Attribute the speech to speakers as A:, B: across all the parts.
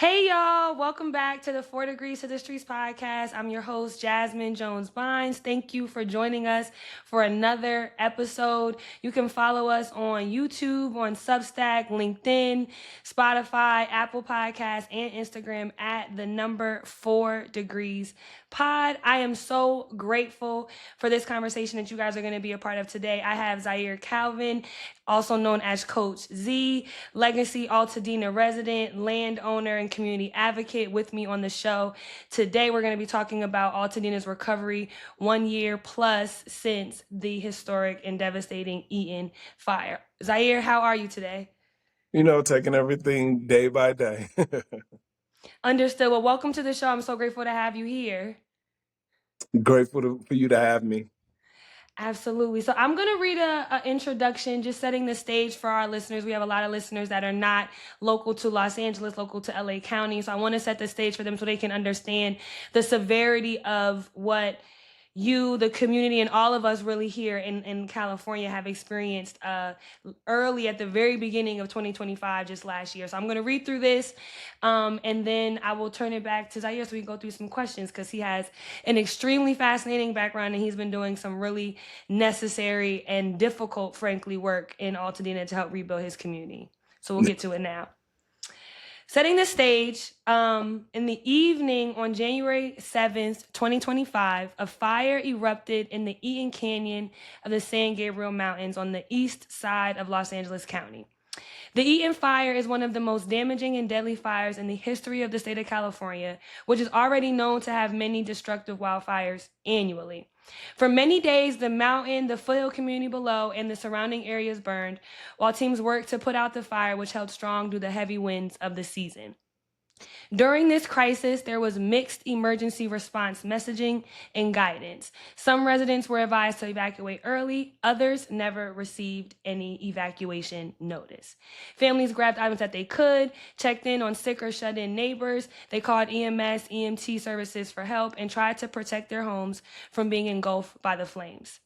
A: Hey y'all, welcome back to the 4 Degrees to the Streets podcast. I'm your host, Jasmine Jones-Bynes. Thank you for joining us for another episode. You can follow us on YouTube, on Substack, LinkedIn, Spotify, Apple Podcasts, and Instagram at the number 4 Degrees Pod. I am so grateful for this conversation that you guys are going to be a part of today. I have Zaire Calvin, also known as Coach Z, legacy Altadena resident, landowner, and community advocate with me on the show. Today, we're going to be talking about Altadena's recovery 1 year plus since the historic and devastating Eaton Fire. Zaire, how are you today?
B: Taking everything day by day.
A: Understood. Well, welcome to the show. I'm so grateful to have you here.
B: Grateful for you to have me.
A: Absolutely. So I'm going to read an introduction, just setting the stage for our listeners. We have a lot of listeners that are not local to Los Angeles, local to LA County. So I want to set the stage for them so they can understand the severity of what you, the community, and all of us really here in California have experienced early at the very beginning of 2025, just last year. So I'm going to read through this and then I will turn it back to Zaire so we can go through some questions because he has an extremely fascinating background and he's been doing some really necessary and difficult, frankly, work in Altadena to help rebuild his community. So we'll get to it now. Setting the stage, in the evening on January 7th, 2025, a fire erupted in the Eaton Canyon of the San Gabriel Mountains on the east side of Los Angeles County. The Eaton Fire is one of the most damaging and deadly fires in the history of the state of California, which is already known to have many destructive wildfires annually. For many days, the mountain, the foothill community below, and the surrounding areas burned, while teams worked to put out the fire, which held strong due to the heavy winds of the season. During this crisis, there was mixed emergency response messaging and guidance. Some residents were advised to evacuate early, others never received any evacuation notice. Families grabbed items that they could, checked in on sick or shut-in neighbors, they called EMS, EMT services for help, and tried to protect their homes from being engulfed by the flames.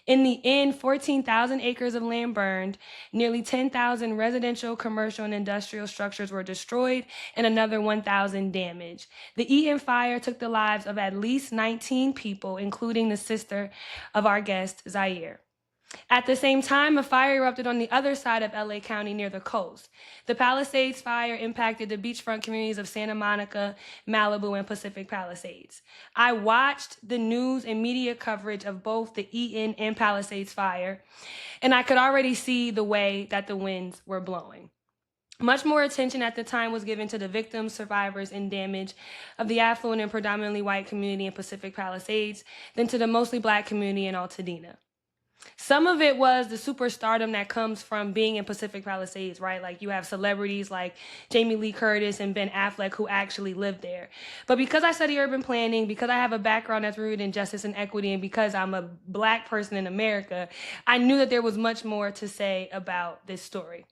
A: In the end, 14,000 acres of land burned, nearly 10,000 residential, commercial, and industrial structures were destroyed, and another 1,000 damaged. The Eaton Fire took the lives of at least 19 people, including the sister of our guest, Zaire. At the same time, a fire erupted on the other side of LA County near the coast. The Palisades fire impacted the beachfront communities of Santa Monica, Malibu, and Pacific Palisades. I watched the news and media coverage of both the Eaton and Palisades fire, and I could already see the way that the winds were blowing. Much more attention at the time was given to the victims, survivors, and damage of the affluent and predominantly white community in Pacific Palisades than to the mostly Black community in Altadena. Some of it was the superstardom that comes from being in Pacific Palisades, right? Like you have celebrities like Jamie Lee Curtis and Ben Affleck who actually lived there. But because I study urban planning, because I have a background that's rooted in justice and equity, and because I'm a Black person in America, I knew that there was much more to say about this story.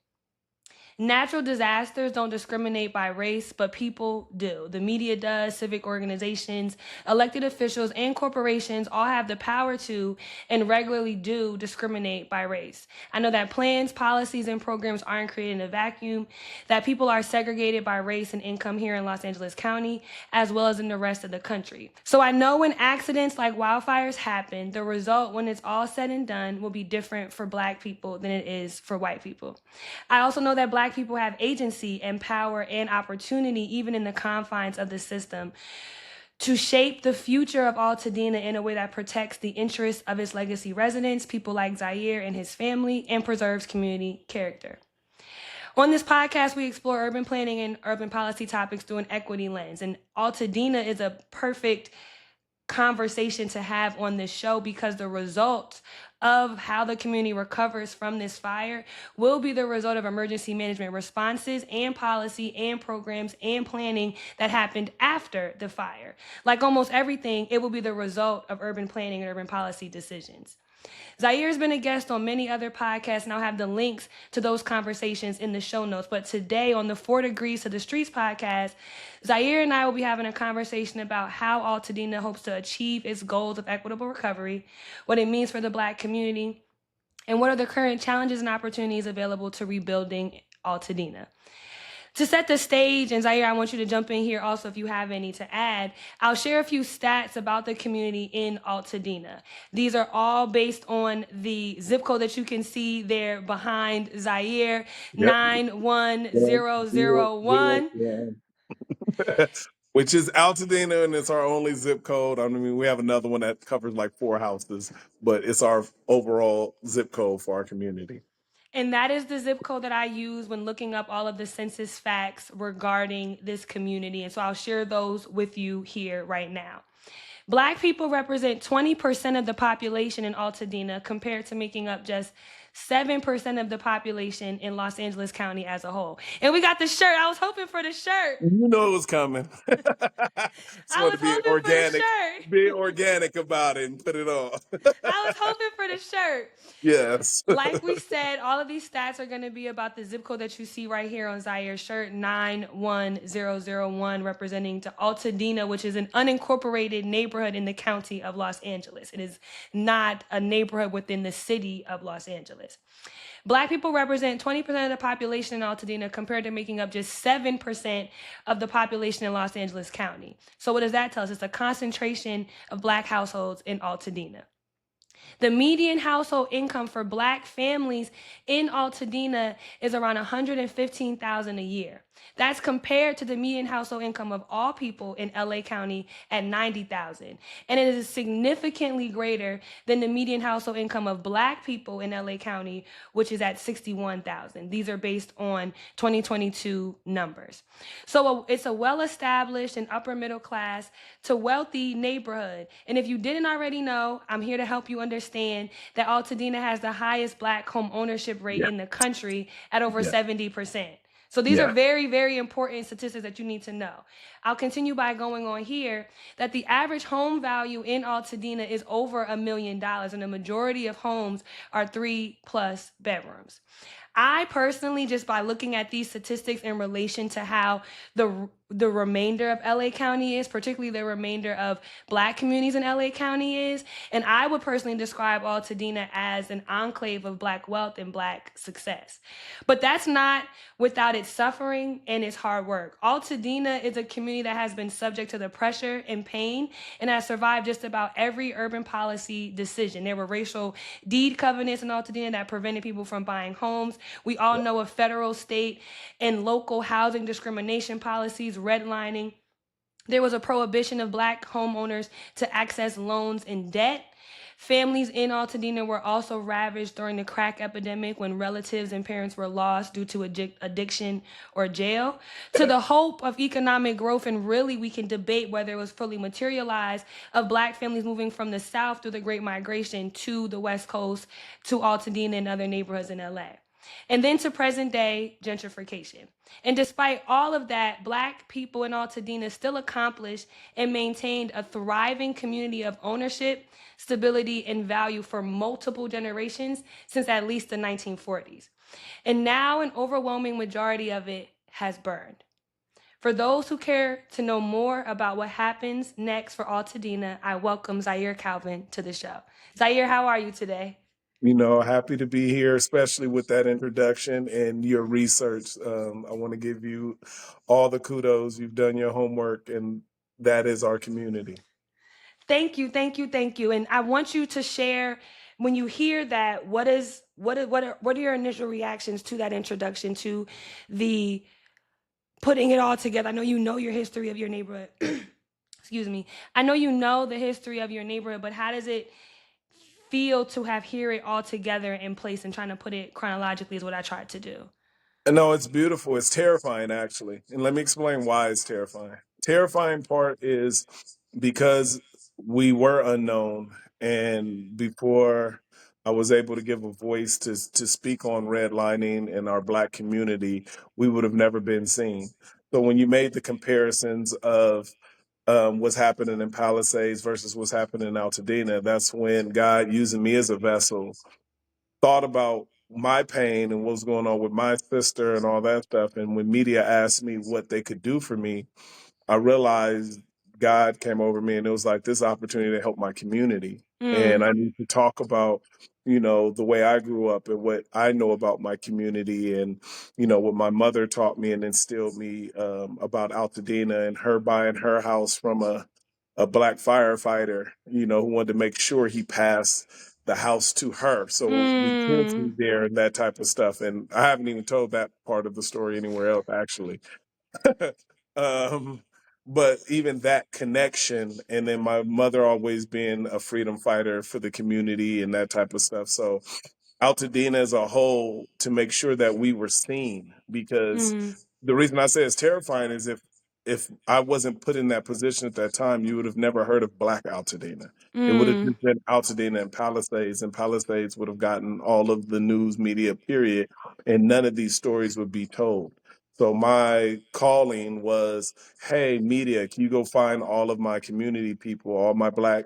A: Natural disasters don't discriminate by race, but people do. The media does, civic organizations, elected officials, and corporations all have the power to and regularly do discriminate by race. I know that plans, policies, and programs aren't created in a vacuum, that people are segregated by race and income here in Los Angeles County, as well as in the rest of the country. So I know when accidents like wildfires happen, the result when it's all said and done will be different for Black people than it is for white people. I also know that Black people have agency and power and opportunity, even in the confines of the system, to shape the future of Altadena in a way that protects the interests of its legacy residents, people like Zaire and his family, and preserves community character. On this podcast, we explore urban planning and urban policy topics through an equity lens, and Altadena is a perfect conversation to have on this show because the results of how the community recovers from this fire will be the result of emergency management responses and policy and programs and planning that happened after the fire. Like almost everything, it will be the result of urban planning and urban policy decisions. Zaire has been a guest on many other podcasts, and I'll have the links to those conversations in the show notes. But today on the 4 Degrees to the Streets podcast, Zaire and I will be having a conversation about how Altadena hopes to achieve its goals of equitable recovery, what it means for the Black community, and what are the current challenges and opportunities available to rebuilding Altadena. To set the stage, and Zaire, I want you to jump in here also if you have any to add. I'll share a few stats about the community in Altadena. These are all based on the zip code that you can see there behind Zaire,
B: Yep.
A: 91001.
B: Which is Altadena, and it's our only zip code. I mean, we have another one that covers like 4 houses, but it's our overall zip code for our community.
A: And that is the zip code that I use when looking up all of the census facts regarding this community. And so I'll share those with you here right now. Black people represent 20% of the population in Altadena compared to making up just 7% of the population in Los Angeles County as a whole. And we got the shirt. I was hoping for the shirt.
B: You know it was coming.
A: I was hoping for the shirt.
B: Be organic about it and put it on.
A: I was hoping for the shirt.
B: Yes.
A: Like we said, all of these stats are going to be about the zip code that you see right here on Zaire's shirt, 91001, representing to Altadena, which is an unincorporated neighborhood in the county of Los Angeles. It is not a neighborhood within the city of Los Angeles. Black people represent 20% of the population in Altadena compared to making up just 7% of the population in Los Angeles County. So what does that tell us? It's a concentration of Black households in Altadena. The median household income for Black families in Altadena is around $115,000 a year. That's compared to the median household income of all people in LA County at $90,000. And it is significantly greater than the median household income of Black people in LA County, which is at $61,000. These are based on 2022 numbers. So it's a well-established and upper middle class to wealthy neighborhood. And if you didn't already know, I'm here to help you understand that Altadena has the highest Black home ownership rate in the country at over 70%. So these are very, very important statistics that you need to know. I'll continue by going on here that the average home value in Altadena is over $1 million, and the majority of homes are 3+ bedrooms. I personally, just by looking at these statistics in relation to how the remainder of LA County is, particularly the remainder of Black communities in LA County is, and I would personally describe Altadena as an enclave of Black wealth and Black success. But that's not without its suffering and its hard work. Altadena is a community that has been subject to the pressure and pain and has survived just about every urban policy decision. There were racial deed covenants in Altadena that prevented people from buying homes. We all know of federal, state, and local housing discrimination policies, redlining. There was a prohibition of Black homeowners to access loans and debt. Families in Altadena were also ravaged during the crack epidemic when relatives and parents were lost due to addiction or jail. To the hope of economic growth, and really we can debate whether it was fully materialized, of Black families moving from the South through the Great Migration to the West Coast, to Altadena and other neighborhoods in LA. And then to present day gentrification. And despite all of that, Black people in Altadena still accomplished and maintained a thriving community of ownership, stability, and value for multiple generations since at least the 1940s. And now an overwhelming majority of it has burned. For those who care to know more about what happens next for Altadena, I welcome Zaire Calvin to the show. Zaire, how are you today?
B: You know, happy to be here, especially with that introduction and your research. I want to give you all the kudos. You've done your homework, and that is our community.
A: Thank you, thank you, thank you. And I want you to share, when you hear that, what are your initial reactions to that introduction, to the putting it all together? I know you know your history of your neighborhood. Excuse me. I know you know the history of your neighborhood, but how does it feel to have hear it all together in place, and trying to put it chronologically is what I tried to do.
B: No, it's beautiful. It's terrifying, actually. And let me explain why it's terrifying. Terrifying part is because we were unknown, and before I was able to give a voice to speak on redlining in our Black community, we would have never been seen. So when you made the comparisons of what's happening in Palisades versus what's happening in Altadena, that's when God, using me as a vessel, thought about my pain and what was going on with my sister and all that stuff. And when media asked me what they could do for me, I realized God came over me, and it was like this opportunity to help my community. And I need to talk about, the way I grew up and what I know about my community, and, what my mother taught me and instilled me about Altadena, and her buying her house from a black firefighter, who wanted to make sure he passed the house to her. So we kids be there and that type of stuff. And I haven't even told that part of the story anywhere else, actually. um, but even that connection, and then my mother always being a freedom fighter for the community and that type of stuff. So Altadena as a whole, to make sure that we were seen, because the reason I say it's terrifying is if I wasn't put in that position at that time, you would have never heard of Black Altadena. It would have just been Altadena and Palisades would have gotten all of the news media, period, and none of these stories would be told. So my calling was, hey, media, can you go find all of my community people, all my Black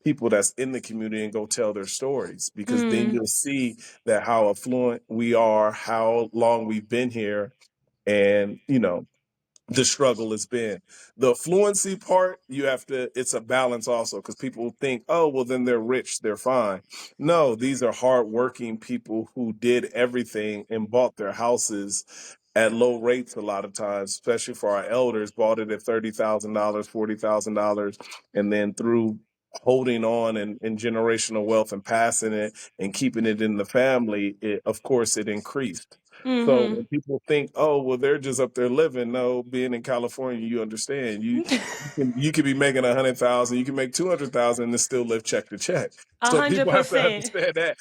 B: people that's in the community, and go tell their stories, because then you'll see that how affluent we are, how long we've been here, and the struggle has been. The fluency part, it's a balance also, because people think, oh, well, then they're rich, they're fine. No, these are hardworking people who did everything and bought their houses at low rates a lot of times, especially for our elders, bought it at $30,000, $40,000, and then through holding on and generational wealth and passing it and keeping it in the family, of course, it increased. So when people think, oh, well, they're just up there living, no, being in California, you understand, you could be making 100,000, you can make 200,000 and still live check to check. So people have to
A: 100%.
B: understand that.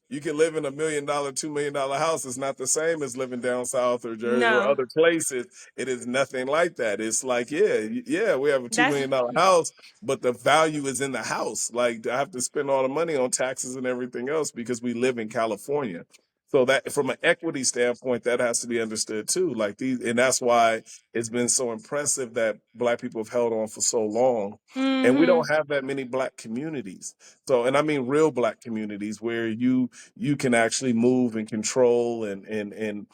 B: You can live in $1 million, $2 million house. It's not the same as living down south or Jersey or
A: No.
B: other places. It is nothing like that. It's like, we have a $2 million house, but the value is in the house. Like, I have to spend all the money on taxes and everything else because we live in California. So that, from an equity standpoint, that has to be understood too. And that's why it's been so impressive that Black people have held on for so long. And we don't have that many Black communities. So, and I mean real Black communities where you can actually move and control and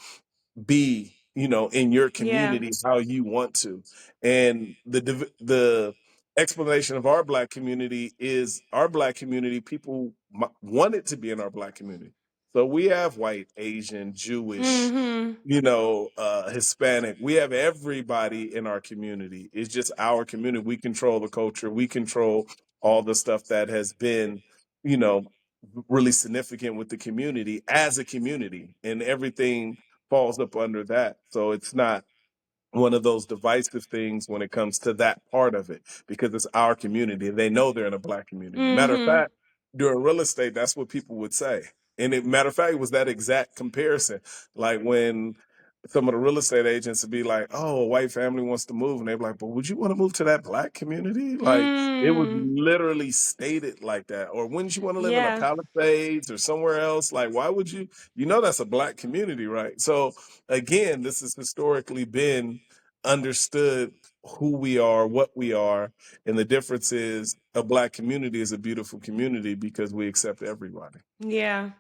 B: be, in your community how you want to. And the explanation of our Black community is, our Black community, people wanted to be in our Black community. So we have white, Asian, Jewish, Hispanic. We have everybody in our community. It's just our community. We control the culture. We control all the stuff that has been, you know, really significant with the community as a community, and everything falls up under that. So it's not one of those divisive things when it comes to that part of it, because it's our community. They know they're in a Black community. Matter of fact, during real estate, that's what people would say. And matter of fact, it was that exact comparison. Like when some of the real estate agents would be like, oh, a white family wants to move. And they'd be like, but would you want to move to that Black community? Like, it was literally stated like that. Or wouldn't you want to live in a Palisades or somewhere else? Like, why would you? That's a Black community, right? So again, this has historically been understood, who we are, what we are. And the difference is, a Black community is a beautiful community because we accept everybody.
A: Yeah.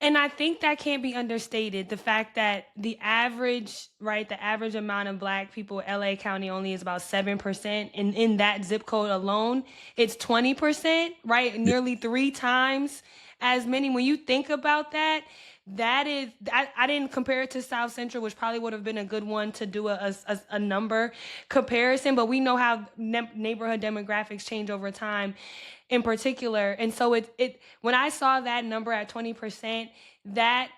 A: And I think that can't be understated. The fact that the average amount of Black people in LA County only is about 7%. And in that zip code alone, it's 20%, right? Nearly 3 times as many. When you think about that, I didn't compare it to South Central, which probably would have been a good one to do a number comparison, but we know how neighborhood demographics change over time in particular. And so when I saw that number at 20%, that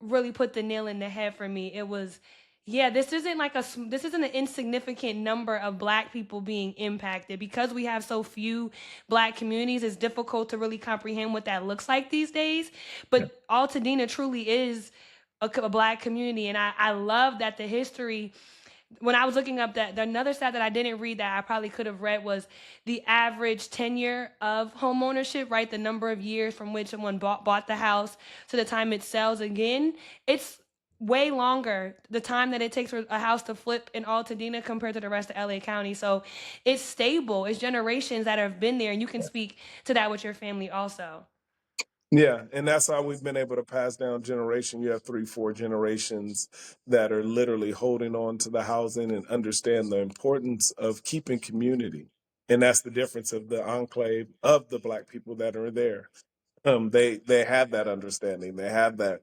A: really put the nail in the head for me. It was, this isn't an insignificant number of Black people being impacted. Because we have so few Black communities, it's difficult to really comprehend what that looks like these days. But Altadena truly is a Black community. And I love that the history, when I was looking up that, another stat that I didn't read that I probably could have read was the average tenure of home ownership, right? The number of years from which someone bought the house to the time it sells again. It's way longer, the time that it takes for a house to flip in Altadena compared to the rest of LA County. So it's stable. It's generations that have been there, and you can speak to that with your family also.
B: Yeah, and that's how we've been able to pass down generation. You have 3, 4 generations that are literally holding on to the housing and understand the importance of keeping community. And that's the difference of the enclave of the Black people that are there. They have that understanding. They have that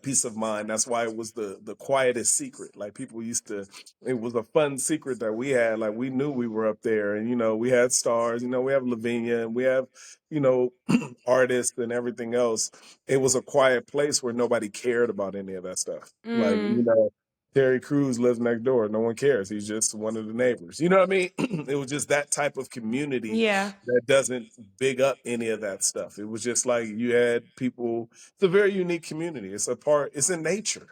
B: peace of mind. That's why it was the quietest secret. Like people used to, it was a fun secret that we had. Like we knew we were up there, and we had stars. We have Lavinia, and we have you know artists and everything else. It was a quiet place where nobody cared about any of that stuff. Like
A: Mm,
B: Terry Crews lives next door. No one cares. He's just one of the neighbors. You know what I mean? It was just that type of community
A: yeah.
B: that doesn't big up any of that stuff. It was just like you had people. It's a very unique community. It's a part. It's in nature.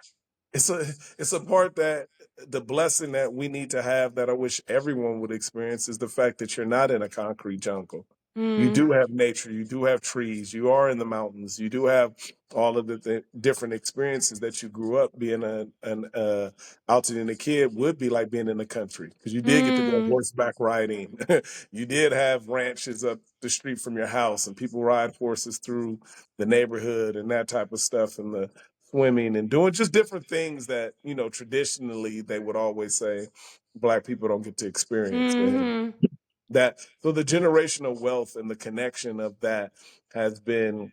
B: It's a part that the blessing that we need to have, that I wish everyone would experience, is the fact that you're not in a concrete jungle. You
A: Mm,
B: do have nature. You do have trees. You are in the mountains. You do have all of the different experiences that you grew up being an Altadena kid would be like being in the country, because you did get to go
A: mm,
B: horseback riding. You did have ranches up the street from your house, and people ride horses through the neighborhood and that type of stuff, and the swimming and doing just different things that traditionally they would always say Black people don't get to experience. And
A: mm-hmm.
B: so the generational wealth and the connection of that has been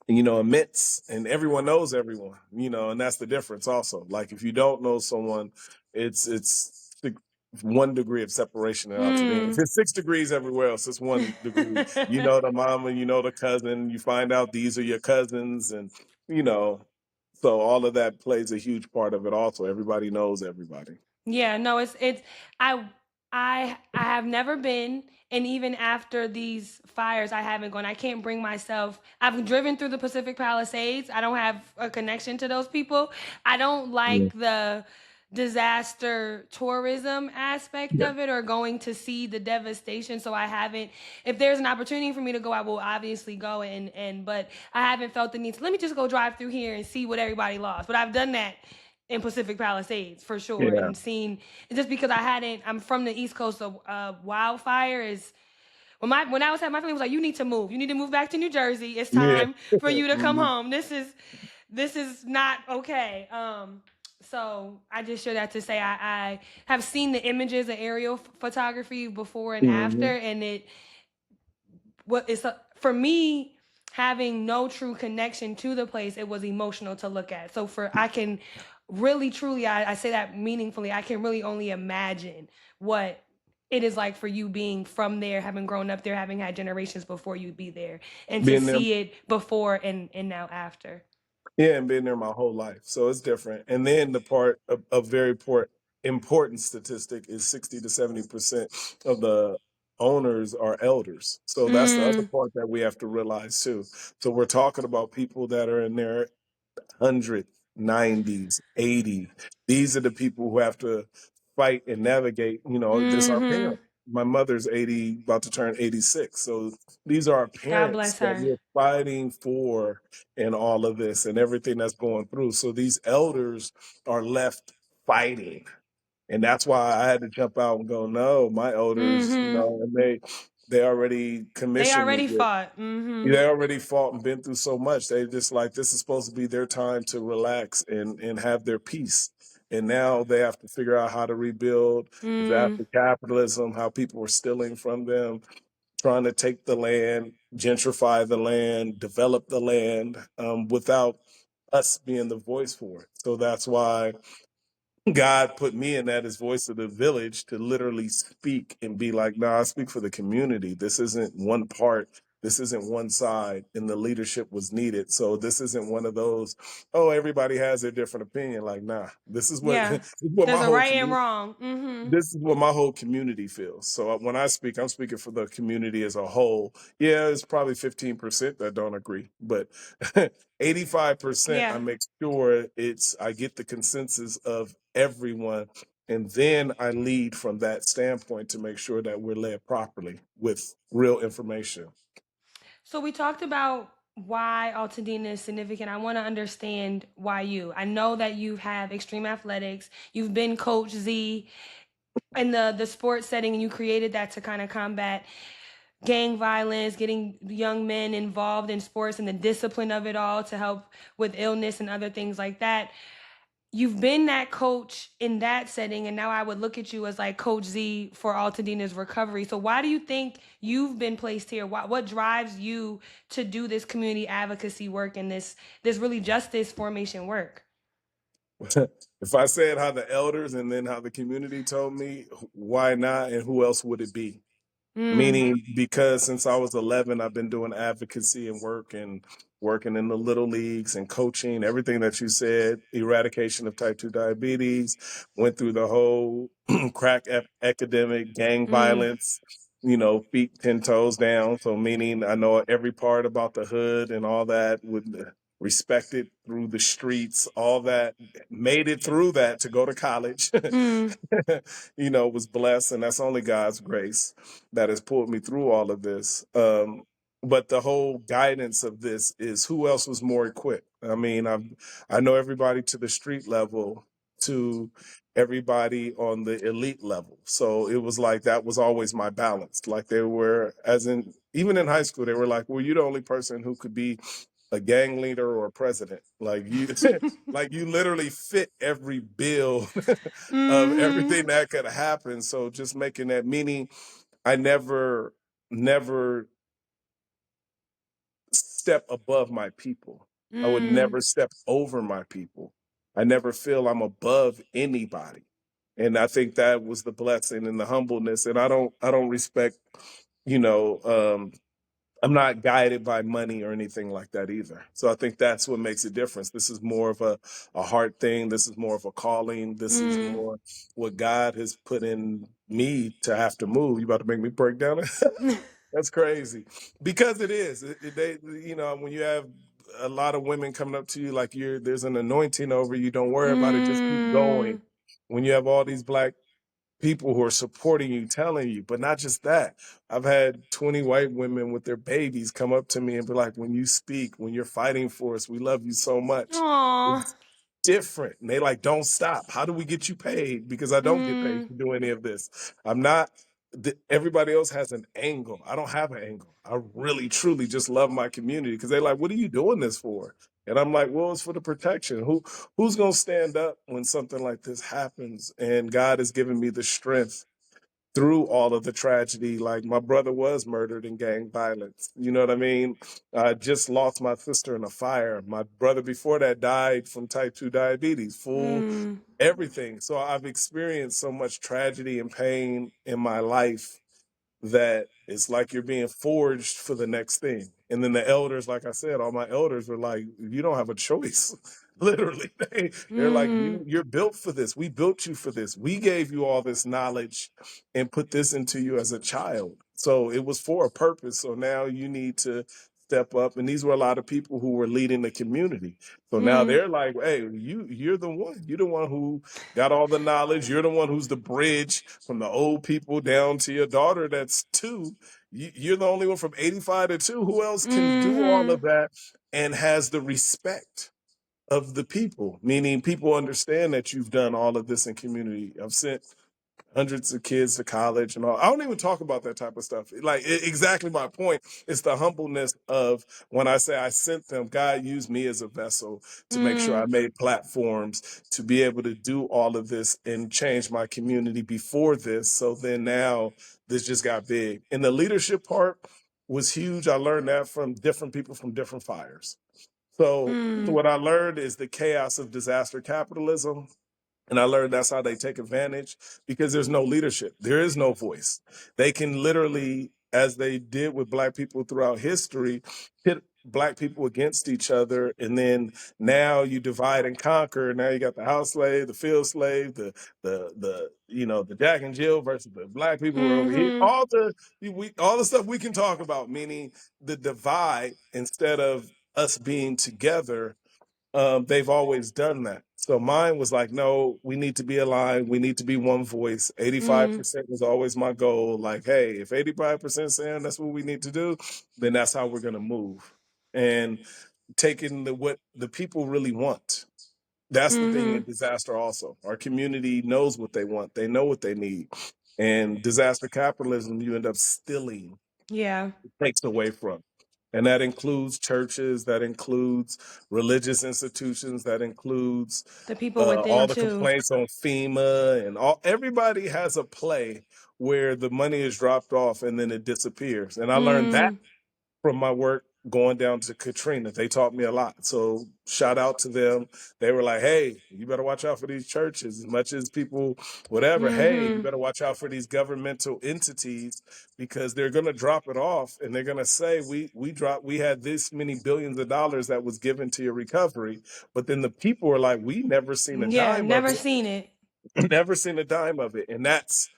B: immense, and everyone knows everyone, and that's the difference also. Like if you don't know someone, it's 1 degree of separation in Altadena. If
A: Mm.
B: it's 6 degrees everywhere else, it's 1 degree. You know the mama, you know the cousin, you find out these are your cousins, and you know, so all of that plays a huge part of it also. Everybody knows everybody.
A: Yeah, no, it's I I have never been, and even after these fires I haven't gone. I can't bring myself. I've driven through the Pacific Palisades. I don't have a connection to those people. I don't
B: Yeah.
A: like the disaster tourism aspect
B: Yeah.
A: of it, or going to see the devastation. So I haven't. If there's an opportunity for me to go, I will obviously go, and but I haven't felt the need to, let me just go drive through here and see what everybody lost. But I've done that in Pacific Palisades for sure,
B: Yeah.
A: and seen, just because I hadn't. I'm from the East Coast, so Wildfire is. When I was at, my family was like, you need to move. You need to move back to New Jersey. It's
B: Yeah.
A: time for you to come
B: Mhm.
A: home. This is not okay. So I just share that to say I have seen the images of aerial photography before and after,
B: Mhm.
A: and for me, having no true connection to the place, it was emotional to look at. So I can really truly, I say that meaningfully, I can really only imagine what it is like for you, being from there, having grown up there, having had generations before you be there, and to
B: Being there.
A: see it before and now after.
B: Yeah, and been there my whole life, so it's different. And then the part of a very important statistic is 60 to 70% of the owners are elders. So that's the other
A: Mm,
B: part that we have to realize too. So we're talking about people that are in their 100, 90s, 80. These are the people who have to fight and navigate, just our
A: mm-hmm.
B: parents. My mother's 80, about to turn 86. So these are our
A: God
B: parents
A: bless
B: that
A: her.
B: we're fighting for in all of this and everything that's going through. So these elders are left fighting. And that's why I had to jump out and go, no, my elders,
A: Mm-hmm.
B: and they already
A: They
B: commissioned me
A: already
B: with.
A: fought. Mm-hmm.
B: They already fought and been through so much. They just like, this is supposed to be their time to relax and have their peace. And now they have to figure out how to rebuild. It's
A: Mm,
B: after capitalism, how people are stealing from them, trying to take the land, gentrify the land, develop the land, without us being the voice for it. So that's why God put me in that as voice of the village, to literally speak and be like, no, I speak for the community. This isn't one part. This isn't one side, and the leadership was needed. So this isn't one of those, oh, everybody has their different opinion. Like, nah, this is what
A: yeah.
B: this is what
A: There's
B: my
A: a
B: whole
A: right and
B: community
A: wrong. Mm-hmm.
B: this is what my whole community feels. So when I speak, I'm speaking for the community as a whole. Yeah, it's probably 15% that don't agree, but 85%, I
A: Yeah.
B: make sure I get the consensus of everyone. And then I lead from that standpoint to make sure that we're led properly with real information.
A: So we talked about why Altadena is significant. I want to understand why you. I know that you have extreme athletics. You've been Coach Z in the sports setting, and you created that to kind of combat gang violence, getting young men involved in sports and the discipline of it all to help with illness and other things like that. You've been that coach in that setting, and now I would look at you as like Coach Z for Altadena's recovery. So why do you think you've been placed here? What drives you to do this community advocacy work and this really justice formation work?
B: If I said how the elders and then how the community told me, why not? And who else would it be? Meaning, because since I was 11, I've been doing advocacy and work and working in the little leagues and coaching, everything that you said, eradication of type 2 diabetes, went through the whole epidemic, gang violence, feet 10 toes down. So meaning I know every part about the hood and all that, with respected through the streets, all that, made it through that to go to college. Was blessed, and that's only God's grace that has pulled me through all of this. But the whole guidance of this is who else was more equipped. I mean, I know everybody to the street level to everybody on the elite level. So it was like that was always my balance. Like they were, as in even in high school, they were like, "Well, you're the only person who could be a gang leader or a president. Like you, like you literally fit every bill of everything that could happen." So just making that, meaning I never step above my people. I would never step over my people. I never feel I'm above anybody. And I think that was the blessing and the humbleness. And I don't respect, you know, I'm not guided by money or anything like that either. So I think that's what makes a difference. This is more of a heart thing. This is more of a calling. This is more what God has put in me to have to move. You about to make me break down? That's crazy. Because it is. When you have a lot of women coming up to you like there's an anointing over you, don't worry about it. Just keep going. When you have all these Black people who are supporting you, telling you, but not just that. I've had 20 white women with their babies come up to me and be like, when you speak, when you're fighting for us, we love you so much.
A: Aww.
B: It's different. And they like, don't stop. How do we get you paid? Because I don't get paid to do any of this. I'm not, everybody else has an angle. I don't have an angle. I really, truly just love my community because they're like, what are you doing this for? And I'm like, well, it's for the protection. Who's going to stand up when something like this happens? And God has given me the strength through all of the tragedy. Like my brother was murdered in gang violence. You know what I mean? I just lost my sister in a fire. My brother before that died from type 2 diabetes, full everything. So I've experienced so much tragedy and pain in my life that it's like you're being forged for the next thing. And then the elders, like I said, all my elders were like, you don't have a choice. Literally, they're like, you're built for this. We built you for this. We gave you all this knowledge and put this into you as a child. So it was for a purpose. So now you need to step up. And these were a lot of people who were leading the community. So now they're like, hey, you're the one. You're the one who got all the knowledge. You're the one who's the bridge from the old people down to your daughter that's 2. You're the only one from 85 to 2. Who else can do all of that and has the respect of the people? Meaning people understand that you've done all of this in community. I've sent hundreds of kids to college and all. I don't even talk about that type of stuff. Like exactly my point. It's the humbleness of when I say I sent them, God used me as a vessel to make sure I made platforms to be able to do all of this and change my community before this. So then now this just got big. And the leadership part was huge. I learned that from different people from different fires. So what I learned is the chaos of disaster capitalism. And I learned that's how they take advantage because there's no leadership. There is no voice. They can literally, as they did with Black people throughout history, pit Black people against each other. And then now you divide and conquer. Now you got the house slave, the field slave, the Jack and Jill versus the Black people who are over here. All the stuff we can talk about, meaning the divide instead of us being together. They've always done that. So mine was like, no, we need to be aligned. We need to be one voice. 85% was always my goal. Like, hey, if 85% saying that's what we need to do, then that's how we're going to move. And taking what the people really want. That's the thing in disaster also. Our community knows what they want. They know what they need. And disaster capitalism, you end up stealing
A: Yeah.
B: takes away from. And that includes churches, that includes religious institutions, that includes
A: The people within
B: all the
A: too.
B: complaints on FEMA and all. Everybody has a play where the money is dropped off and then it disappears. And I learned that
A: Mm,
B: from my work going down to Katrina. They taught me a lot. So shout out to them. They were like, hey, you better watch out for these churches as much as people, whatever. Hey, you
A: mm-hmm.
B: better watch out for these governmental entities because they're going to drop it off and they're going to say, we had this many billions of dollars that was given to your recovery. But then the people are like, we never seen a
A: Yeah,
B: dime of
A: never
B: it.
A: seen it.
B: Never seen a dime of it. And that's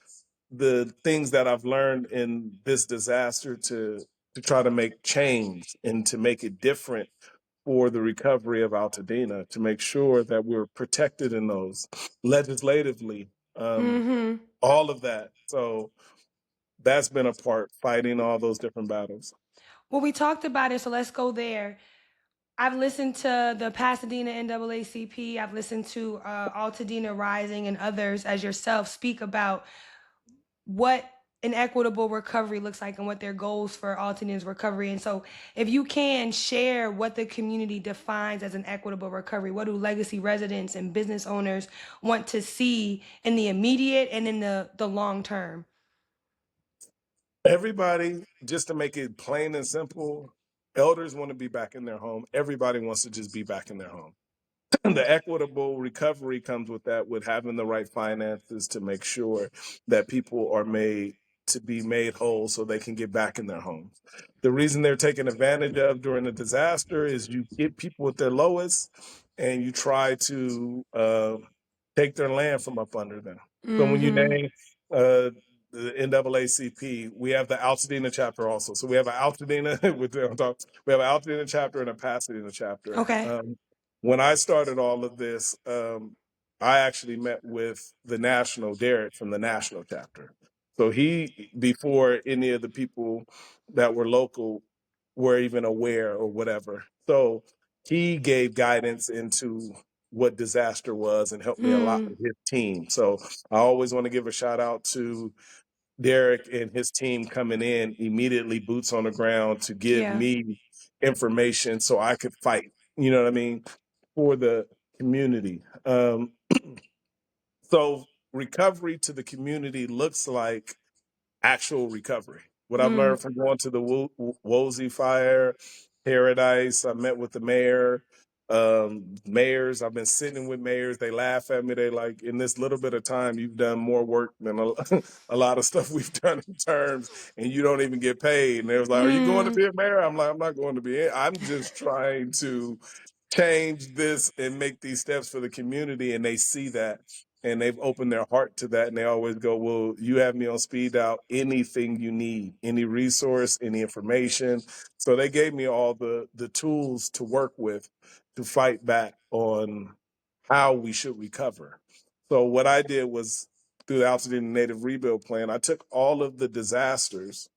B: the things that I've learned in this disaster to try to make change and to make it different for the recovery of Altadena, to make sure that we're protected in those legislatively,
A: Mm-hmm.
B: all of that. So that's been a part, fighting all those different battles.
A: Well, we talked about it, so let's go there. I've listened to the Pasadena NAACP. I've listened to Altadena Rising and others as yourself speak about what an equitable recovery looks like and what their goals for Altadena's recovery. And so if you can share what the community defines as an equitable recovery, what do legacy residents and business owners want to see in the immediate and in the long term?
B: Everybody, just to make it plain and simple, elders want to be back in their home. Everybody wants to just be back in their home. The equitable recovery comes with that, with having the right finances to make sure that people are made to be made whole so they can get back in their homes. The reason they're taken advantage of during a disaster is you get people at their lowest and you try to take their land from up under them. So when you
A: Mm-hmm.
B: name the NAACP, we have the Altadena chapter also. So we have an Altadena we have an Altadena chapter and a Pasadena chapter.
A: Okay.
B: When I started all of this, I actually met with the national Derek from the national chapter. So he, before any of the people that were local were even aware or whatever. So he gave guidance into what disaster was and helped me a lot
A: Mm,
B: with his team. So I always want to give a shout out to Derek and his team coming in immediately, boots on the ground, to give
A: yeah.
B: me information so I could fight. You know what I mean? For the community. So recovery to the community looks like actual recovery. What I've
A: Mm,
B: learned from going to the Woolsey Fire, Paradise, I met with the mayor, mayors. I've been sitting with mayors. They laugh at me. They like, in this little bit of time, you've done more work than a lot of stuff we've done in terms, and you don't even get paid. And they was like, "Are you going to
A: mm,
B: be a mayor?" I'm like, "I'm not going to be. I'm just trying to change this and make these steps for the community," and they see that and they've opened their heart to that, and they always go, "Well, you have me on speed dial, anything you need, any resource, any information." So they gave me all the tools to work with to fight back on how we should recover. So what I did was, through the Altadena Native Rebuild Plan, I took all of the disasters,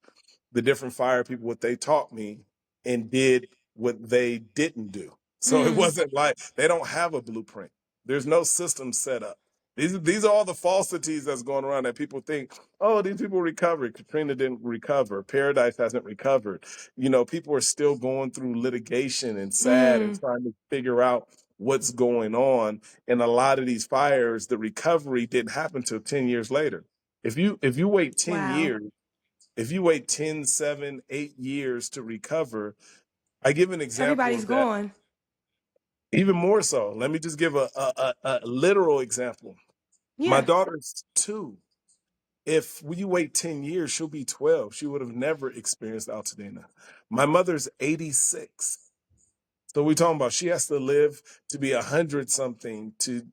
B: the different fire people, what they taught me, and did what they didn't do. So it
A: mm.
B: wasn't like they don't have a blueprint. There's no system set up. These are all the falsities that's going around that people think, oh, these people recovered. Katrina didn't recover. Paradise hasn't recovered. You know, people are still going through litigation and sad and
A: Mm.
B: trying to figure out what's going on. And a lot of these fires, the recovery didn't happen till 10 years later. If you wait 10
A: Wow.
B: years, if you wait 10, 7, 8 years to recover, I give an example
A: Everybody's
B: of that
A: gone.
B: even more so. Let me just give a literal example. My
A: Yeah.
B: daughter's 2. If you wait 10 years, she'll be 12. She would have never experienced Altadena. My mother's 86. So we're talking about she has to live to be 100 something to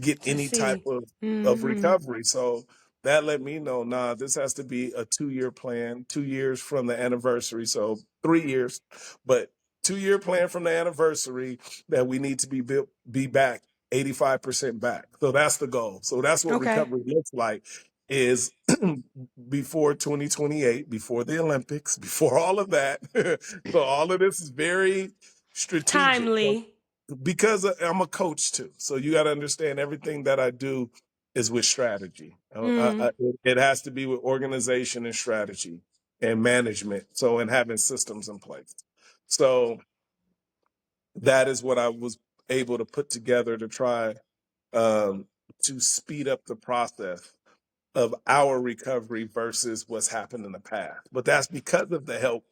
B: get
A: To
B: any type
A: see.
B: of
A: Mm-hmm.
B: recovery. So that let me know, nah, this has to be a 2-year plan, 2 years from the anniversary. So 3 years, but 2-year plan from the anniversary that we need to be back 85% back. So that's the goal. So that's what
A: Okay.
B: recovery looks like, is before 2028, before the Olympics, before all of that. So all of this is very strategic. So
A: Timely.
B: because I'm a coach too, so you got to understand everything that I do is with strategy.
A: Mm.
B: It has to be with organization and strategy. and management. So, and having systems in place. So that is what I was able to put together to try um, to speed up the process of our recovery versus what's happened in the past. But that's because of the help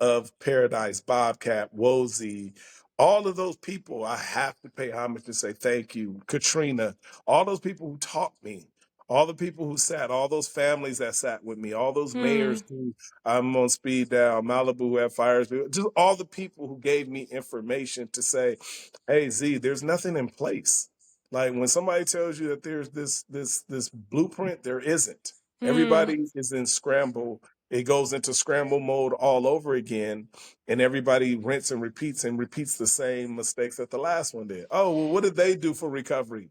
B: of Paradise, Bobcat, Wozy, all of those people. I have to pay homage and say thank you. Katrina, all those people who taught me, all the people who sat, all those families that sat with me, all those mayors who I'm on speed dial, Malibu who have fires, just all the people who gave me information to say, hey, Z, there's nothing in place. Like when somebody tells you that there's this blueprint, there isn't. Everybody is in scramble. It goes into scramble mode all over again, and everybody rinse and repeats the same mistakes that the last one did. Oh, well, what did they do for recovery?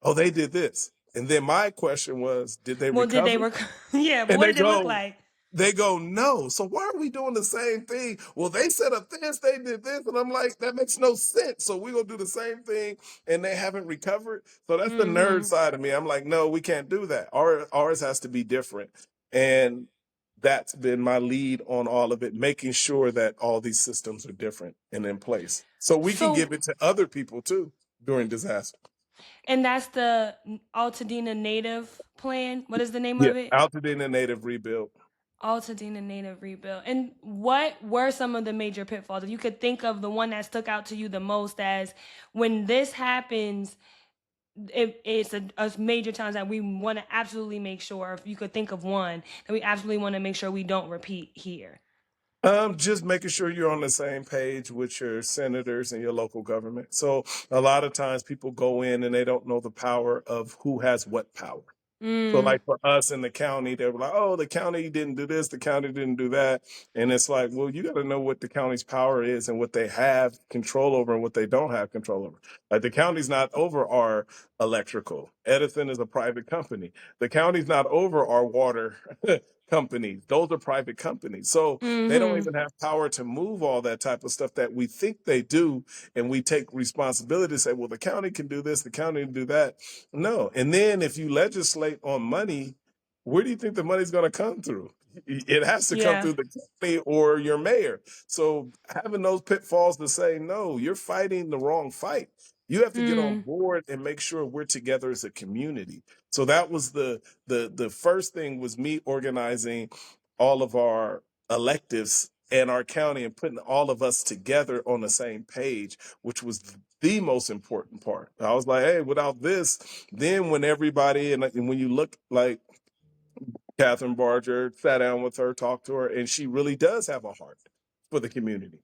B: Oh, they did this. And then my question was, did they
A: Well, did they
B: recover?
A: work? Yeah, but
B: And
A: what did it look like?
B: they go, no. So why are we doing the same thing? Well, they set up this, they did this. And I'm like, that makes no sense. So we're going to do the same thing and they haven't recovered. So that's the nerd side of me. I'm like, no, we can't do that. Ours has to be different. And that's been my lead on all of it, making sure that all these systems are different and in place. So we can give it to other people too during disaster.
A: And that's the Altadena Native Plan. What is the name of it?
B: Altadena Native Rebuild.
A: Altadena Native Rebuild. And what were some of the major pitfalls? If you could think of the one that stuck out to you the most as when this happens, it's a major challenge that we want to absolutely make sure, if you could think of one, that we absolutely want to make sure we don't repeat here.
B: Just making sure you're on the same page with your senators and your local government. So a lot of times people go in and they don't know the power of who has what power. So like for us in the county, they were like, oh, the county didn't do this, the county didn't do that. And it's like, well, you got to know what the county's power is and what they have control over and what they don't have control over. Like the county's not over our electrical. Edison is a private company. The county's not over our water companies. Those are private companies. So they don't even have power to move all that type of stuff that we think they do. And we take responsibility to say, well, the county can do this, the county can do that. No. And then if you legislate on money, where do you think the money's going to come through? It has to come through the county or your mayor. So having those pitfalls to say, no, you're fighting the wrong fight. You have to get on board and make sure we're together as a community. So that was the first thing was me organizing all of our electives and our county and putting all of us together on the same page, which was the most important part. I was like, hey, without this, then when everybody and when you look like Catherine Barger, sat down with her, talked to her, and she really does have a heart for the community.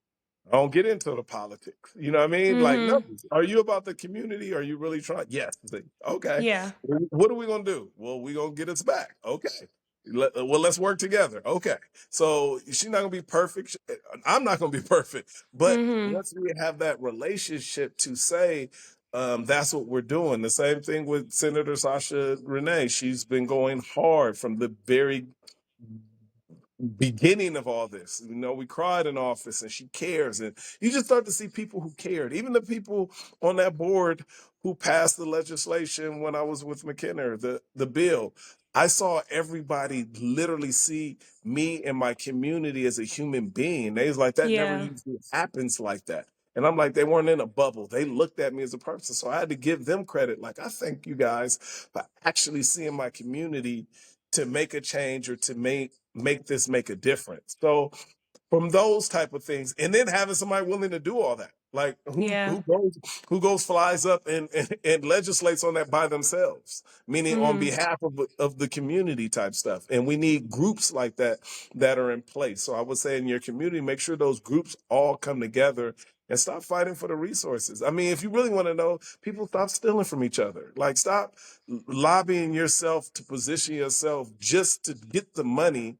B: I don't get into the politics. You know what I mean? Like, no, are you about the community? Are you really trying? Yes. Okay.
A: Yeah.
B: What are we going to do? Well, we're going to get us back. Okay. Well, let's work together. Okay. So she's not going to be perfect. I'm not going to be perfect. But once we have that relationship to say, that's what we're doing. The same thing with Senator Sasha Renee. She's been going hard from the very beginning of all this. You know, we cried in office and she cares. And you just start to see people who cared. Even the people on that board who passed the legislation when I was with McKenna, the bill. I saw everybody literally see me and my community as a human being. They was like, that never usually happens like that. And I'm like, they weren't in a bubble. They looked at me as a person. So I had to give them credit. Like, I thank you guys for actually seeing my community to make a change or to make this make a difference. So from those type of things, and then having somebody willing to do all that, like who goes flies up and legislates on that by themselves, meaning on behalf of the community type stuff. And we need groups like that that are in place. So I would say in your community, make sure those groups all come together and stop fighting for the resources. I mean, if you really want to know, people stop stealing from each other. Like, stop lobbying yourself to position yourself just to get the money.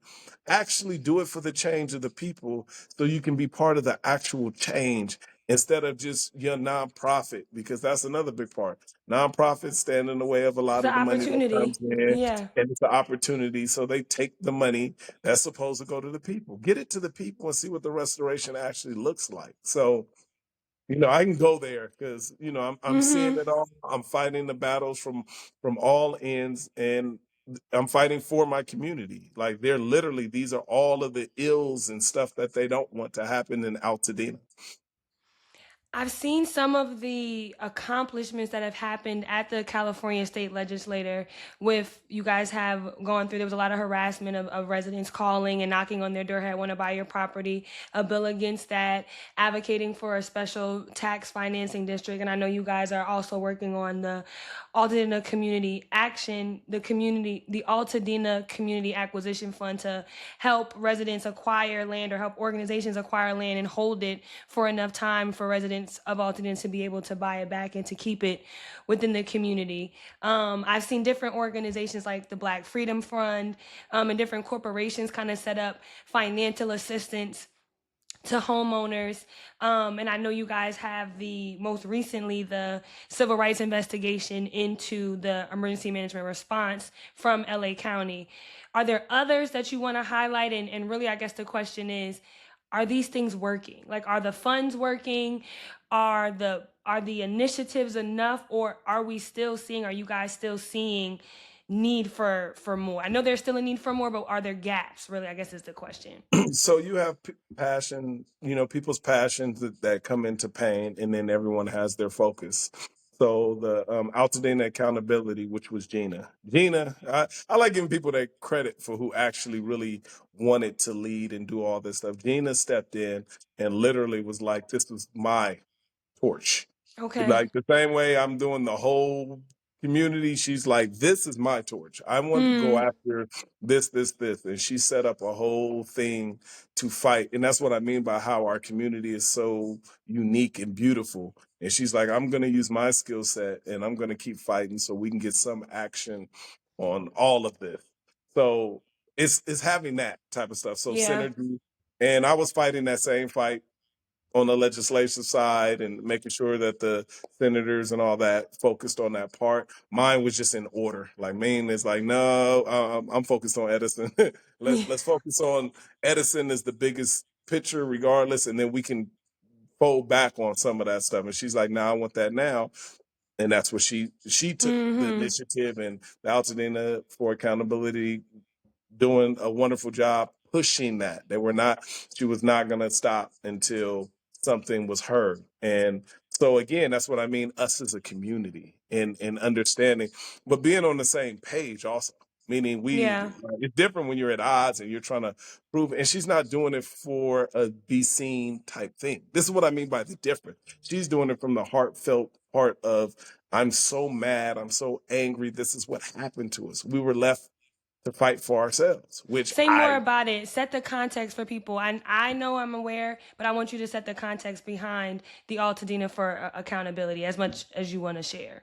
B: Actually do it for the change of the people so you can be part of the actual change instead of just your nonprofit, because that's another big part. Nonprofits stand in the way of a lot
A: It's
B: of
A: an
B: the money that
A: opportunity.
B: comes in,
A: Yeah.
B: and it's an opportunity. So they take the money that's supposed to go to the people, get it to the people, and see what the restoration actually looks like. So, you know, I can go there because, you know, I'm seeing it all. I'm fighting the battles from all ends, and I'm fighting for my community. Like they're literally, these are all of the ills and stuff that they don't want to happen in Altadena.
A: I've seen some of the accomplishments that have happened at the California State Legislature with you guys have gone through. There was a lot of harassment of residents calling and knocking on their door, hey, I want to buy your property, a bill against that, advocating for a special tax financing district. And I know you guys are also working on the Altadena Community Action, the Altadena Community Acquisition Fund to help residents acquire land or help organizations acquire land and hold it for enough time for residents of Altadena to be able to buy it back and to keep it within the community. I've seen different organizations like the Black Freedom Fund and different corporations kind of set up financial assistance to homeowners. And I know you guys have most recently, the civil rights investigation into the emergency management response from LA County. Are there others that you want to highlight? And really, I guess the question is, are these things working? Like, are the funds working? Are the initiatives enough? Or are you guys still seeing need for more? I know there's still a need for more, but are there gaps? Really, I guess is the question.
B: So you have passion, people's passions that come into pain, and then everyone has their focus. So the Altadena accountability, which was Gina. I like giving people that credit for who actually really wanted to lead and do all this stuff. Gina stepped in and literally was like, this was my torch.
A: Okay.
B: Like the same way I'm doing the whole community, she's like, this is my torch. I want to go after this. And she set up a whole thing to fight. And that's what I mean by how our community is so unique and beautiful. And she's like, I'm going to use my skill set and I'm going to keep fighting so we can get some action on all of this. So it's having that type of stuff. So
A: Yeah.
B: synergy. And I was fighting that same fight on the legislative side and making sure that the senators and all that focused on that part. Mine was just in order. Like Maine is like, no, I'm focused on Edison. Let's focus on Edison as the biggest picture regardless, and then we can fold back on some of that stuff. And she's like, no, I want that now. And that's what she took the initiative, and the Altadena for Accountability doing a wonderful job pushing that. She was not going to stop until something was heard. And so again, that's what I mean, us as a community and understanding, but being on the same page also. Meaning it's different when you're at odds and you're trying to prove, and she's not doing it for a be seen type thing. This is what I mean by the difference. She's doing it from the heartfelt part of, I'm so mad, I'm so angry, this is what happened to us. We were left to fight for ourselves, which
A: Say more about it. Set the context for people. I know I'm aware, but I want you to set the context behind the Altadena for accountability as much as you want to share.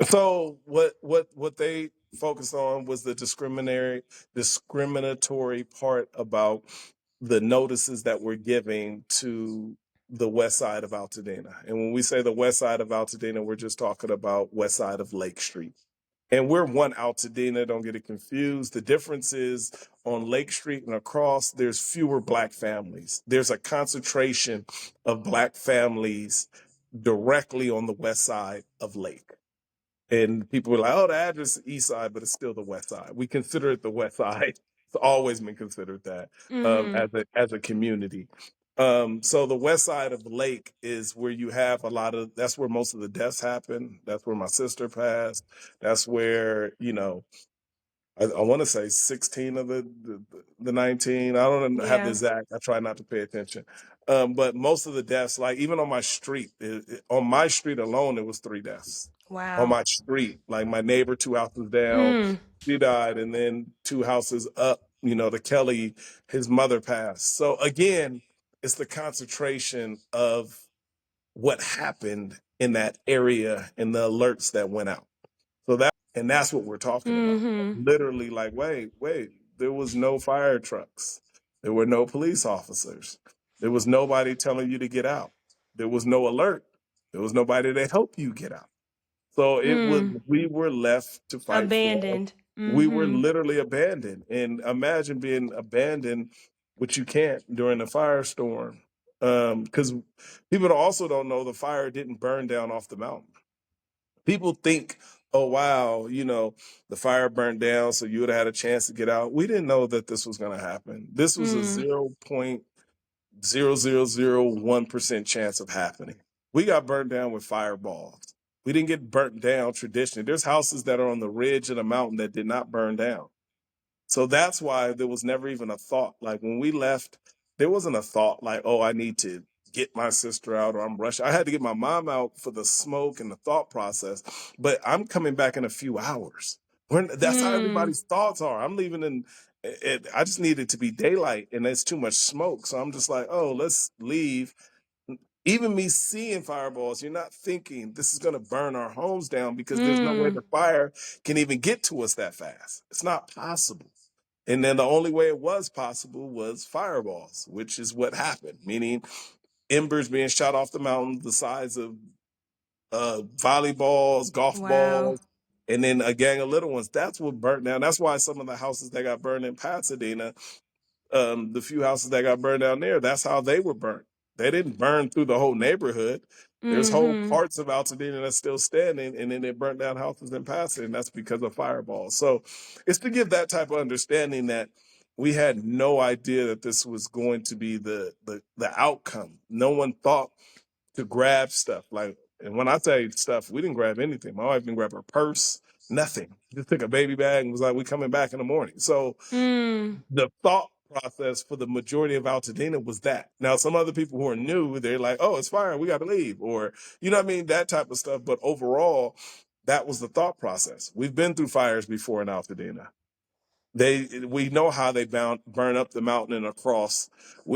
B: So what they focused on was the discriminatory part about the notices that we're giving to the west side of Altadena. And when we say the west side of Altadena, we're just talking about west side of Lake Street. And we're one Altadena, don't get it confused. The difference is on Lake Street and across, there's fewer Black families. There's a concentration of Black families directly on the west side of Lake. And people were like, oh, the address is east side, but it's still the west side. We consider it the west side. It's always been considered that as a community. So the west side of the lake is where you have that's where most of the deaths happen. That's where my sister passed. That's where, I want to say 16 of the 19. I don't have the exact. I try not to pay attention. But most of the deaths, like even on my street, on my street alone, it was 3 deaths.
A: Wow.
B: On my street, like my neighbor 2 houses down, she died, and then 2 houses up, the Kelly, his mother passed. So again, it's the concentration of what happened in that area and the alerts that went out. So that's what we're talking about. Literally, like, wait, there was no fire trucks. There were no police officers. There was nobody telling you to get out. There was no alert. There was nobody to help you get out. So we were left to fight.
A: Abandoned.
B: We were literally abandoned. And imagine being abandoned, which you can't during a firestorm. Because people also don't know the fire didn't burn down off the mountain. People think oh wow, the fire burnt down, so you would have had a chance to get out. We didn't know that this was going to happen. This was a
A: Mm,
B: 0.0001% chance of happening. We got burnt down with fireballs. We didn't get burnt down traditionally. There's houses that are on the ridge of the mountain that did not burn down. So that's why there was never even a thought. Like when we left, there wasn't a thought like, oh, I need to get my sister out or I'm rushing. I had to get my mom out for the smoke and the thought process, but I'm coming back in a few hours. That's how
A: mm,
B: everybody's thoughts are. I'm leaving I just needed to be daylight and there's too much smoke. So I'm just like, oh, let's leave. Even me seeing fireballs, you're not thinking this is going to burn our homes down because there's no way
A: mm.
B: the fire can even get to us that fast. It's not possible. And then the only way it was possible was fireballs, which is what happened, meaning embers being shot off the mountain the size of volleyballs, golf
A: Wow.
B: balls, and then a gang of little ones. That's what burnt down. That's why some of the houses that got burned in Pasadena, the few houses that got burned down there, that's how they were burnt. They didn't burn through the whole neighborhood. There's whole
A: Mm-hmm.
B: parts of Altadena that's still standing, and then they burnt down houses in Pasadena, and that's because of fireballs. So it's to give that type of understanding that we had no idea that this was going to be the outcome. No one thought to grab stuff. Like, and when I say stuff, we didn't grab anything. My wife didn't grab her purse, nothing. Just took a baby bag and was like, "We coming back in the morning." So
A: Mm.
B: the thought process for the majority of Altadena was that. Now, some other people who are new, they're like, "Oh, it's fire, we got to leave," or you know what I mean, that type of stuff. But overall, that was the thought process. We've been through fires before in Altadena. We know how they burn up the mountain and across.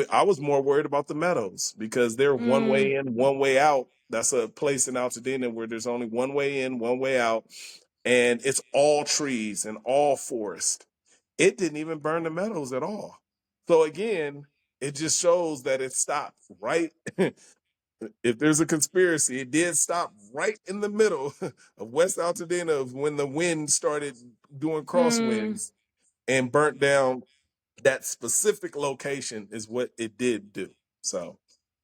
B: I was more worried about the meadows because they're one
A: Mm.
B: way in, one way out. That's a place in Altadena where there's only one way in, one way out, and it's all trees and all forest. It didn't even burn the meadows at all. So again, it just shows that it stopped right. If there's a conspiracy, it did stop right in the middle of West Altadena of when the wind started doing
A: Mm.
B: crosswinds and burnt down that specific location is what it did do. So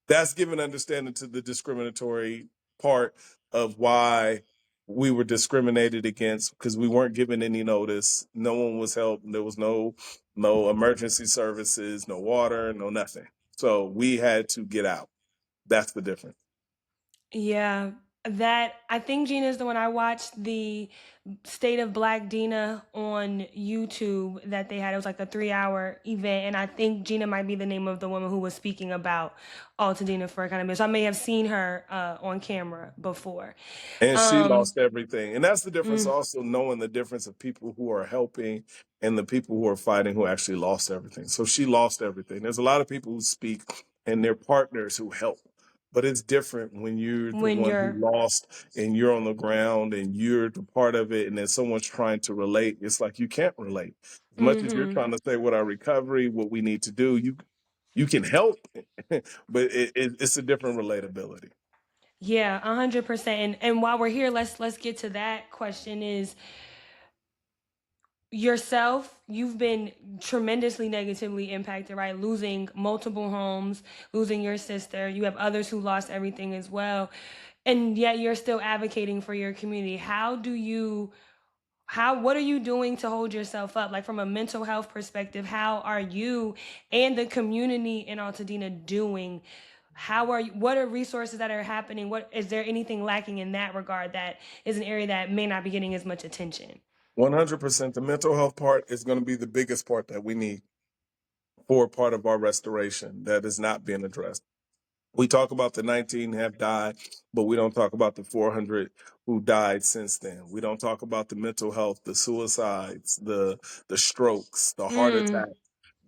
B: that's giving understanding to the discriminatory part of why we were discriminated against because we weren't given any notice. No one was helped. There was no emergency services, no water, no nothing. So we had to get out. That's the difference.
A: Yeah, that I think Gina is the one. I watched the State of Black Dina on YouTube that they had. It was like a 3 hour event, and I think Gina might be the name of the woman who was speaking about Altadena for a kind of bit. So I may have seen her on camera before.
B: And she
A: Um,
B: lost everything. And that's the difference,
A: mm,
B: also knowing the difference of people who are helping and the people who are fighting who actually lost everything. So she lost everything. There's a lot of people who speak and their partners who help. But it's different when you're the
A: when
B: one who
A: you're,
B: lost and you're on the ground and you're the part of it, and then someone's trying to relate. It's like you can't relate. As much as you're
A: mm-hmm.
B: trying to say what our recovery, what we need to do, you can help, but it's a different relatability.
A: Yeah, 100%. And while we're here, let's get to that question. Is yourself, you've been tremendously negatively impacted, right? Losing multiple homes, losing your sister. You have others who lost everything as well. And yet you're still advocating for your community. What are you doing to hold yourself up? Like from a mental health perspective, how are you and the community in Altadena doing? What are resources that are happening? What is there anything lacking in that regard that is an area that may not be getting as much attention?
B: 100%. The mental health part is going to be the biggest part that we need for part of our restoration that is not being addressed. We talk about the 19 have died, but we don't talk about the 400 who died since then. We don't talk about the mental health, the suicides, the strokes, the heart
A: Mm,
B: attacks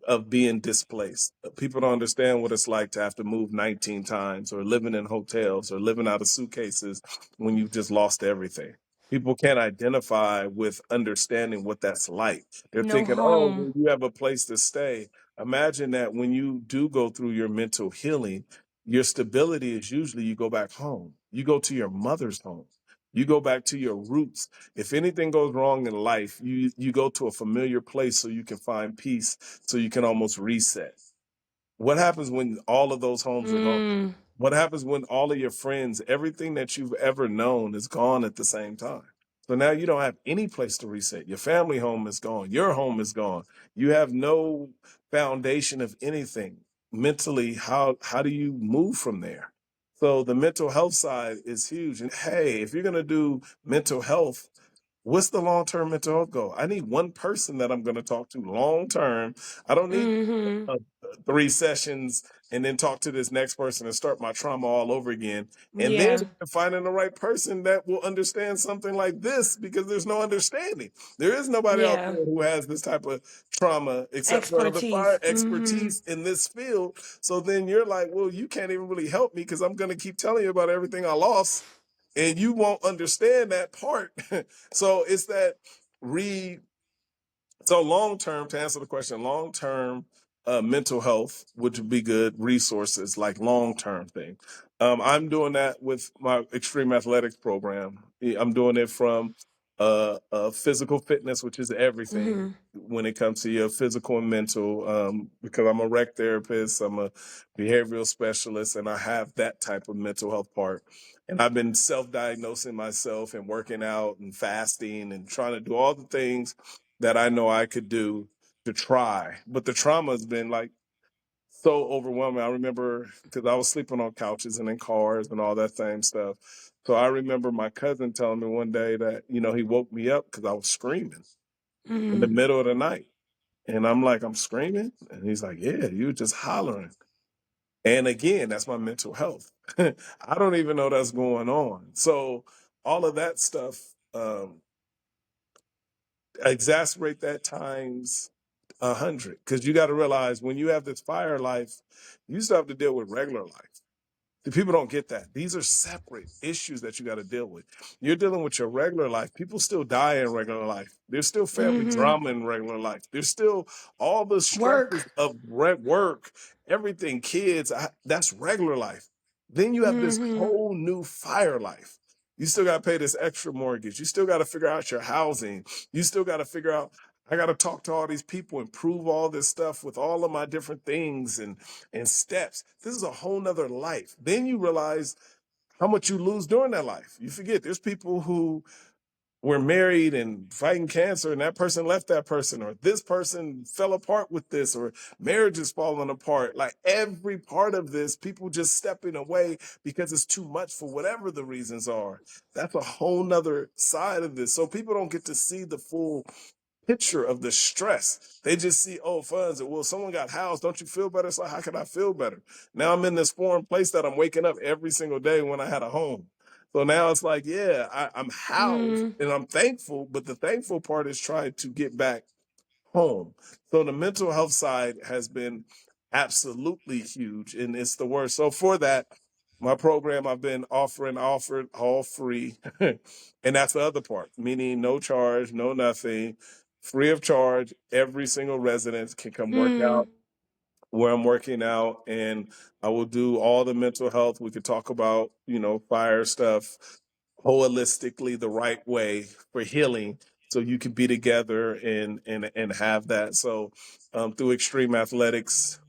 B: of being displaced. People don't understand what it's like to have to move 19 times or living in hotels or living out of suitcases when you've just lost everything. People can't identify with understanding what that's like. They're
A: no
B: thinking, oh,
A: home.
B: well, you have a place to stay. Imagine that when you do go through your mental healing, your stability is usually you go back home. You go to your mother's home. You go back to your roots. If anything goes wrong in life, you go to a familiar place so you can find peace, so you can almost reset. What happens when all of those homes are gone?
A: Mm,
B: What happens when all of your friends, everything that you've ever known is gone at the same time? So now you don't have any place to reset. Your family home is gone. Your home is gone. You have no foundation of anything. Mentally, how do you move from there? So the mental health side is huge. And hey, if you're gonna do mental health, what's the long-term mental health goal? I need one person that I'm going to talk to long term. I don't need
A: Mm-hmm.
B: 3 sessions and then talk to this next person and start my trauma all over again. And then
A: Yeah.
B: finding the right person that will understand something like this, because there's no understanding. There is nobody out
A: Yeah.
B: there who has this type of trauma except for the fire
A: Expertise. Mm-hmm.
B: expertise in this field. So then you're like, well, you can't even really help me because I'm going to keep telling you about everything I lost and you won't understand that part. So it's that re so long term, to answer the question, long term mental health would be good resources, like long term thing. I'm doing that with my extreme athletics program. I'm doing it from physical fitness, which is everything
A: Mm-hmm.
B: when it comes to your physical and mental. Because I'm a rec therapist, I'm a behavioral specialist, and I have that type of mental health part. And I've been self-diagnosing myself and working out and fasting and trying to do all the things that I know I could do to try. But the trauma has been like so overwhelming. I remember because I was sleeping on couches and in cars and all that same stuff. So I remember my cousin telling me one day that, he woke me up because I was screaming in the
A: Mm-hmm.
B: middle of the night. And I'm like, I'm screaming? And he's like, yeah, you were just hollering. And again, that's my mental health. I don't even know that's going on. So all of that stuff, exacerbate that times 100, because you got to realize when you have this fire life, you still have to deal with regular life. The people don't get that. These are separate issues that you got to deal with. You're dealing with your regular life. People still die in regular life. There's still family
A: Mm-hmm.
B: drama in regular life. There's still all the stresses
A: Work.
B: of work, everything, kids. That's regular life. Then you have this
A: Mm-hmm.
B: whole new fire life. You still got to pay this extra mortgage. You still got to figure out your housing. You still got to figure out, I got to talk to all these people and prove all this stuff with all of my different things and steps. This is a whole nother life. Then you realize how much you lose during that life. You forget there's people who were married and fighting cancer, and that person left that person, or this person fell apart with this, or marriage is falling apart. Like every part of this, people just stepping away because it's too much for whatever the reasons are. That's a whole nother side of this. So people don't get to see the full picture of the stress. They just see, oh, funds. Well, someone got housed. Don't you feel better? It's like, how can I feel better? Now I'm in this foreign place that I'm waking up every single day when I had a home. So now it's like, yeah, I'm housed
A: Mm-hmm.
B: and I'm thankful, but the thankful part is trying to get back home. So the mental health side has been absolutely huge, and it's the worst. So for that, my program I've been offered all free, and that's the other part, meaning no charge, no nothing, free of charge. Every single resident can come work out
A: Mm-hmm.
B: where I'm working out, and I will do all the mental health. We could talk about, fire stuff holistically the right way for healing, so you can be together and have that. So through extreme athletics,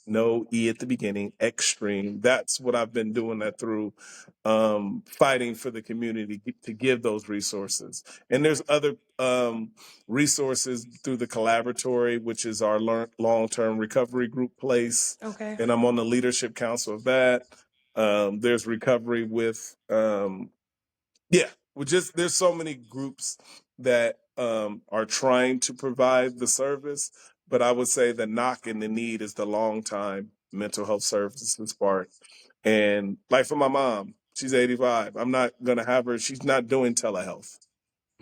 B: no E at the beginning, extreme. That's what I've been doing that through, fighting for the community to give those resources. And there's other resources through the Collaboratory, which is our long-term recovery group place.
A: Okay.
B: And I'm on the leadership council of that. There's recovery with, yeah, there's so many groups that are trying to provide the service, but I would say the knock and the need is the long time mental health services part. And like for my mom, she's 85. I'm not gonna have her. She's not doing telehealth.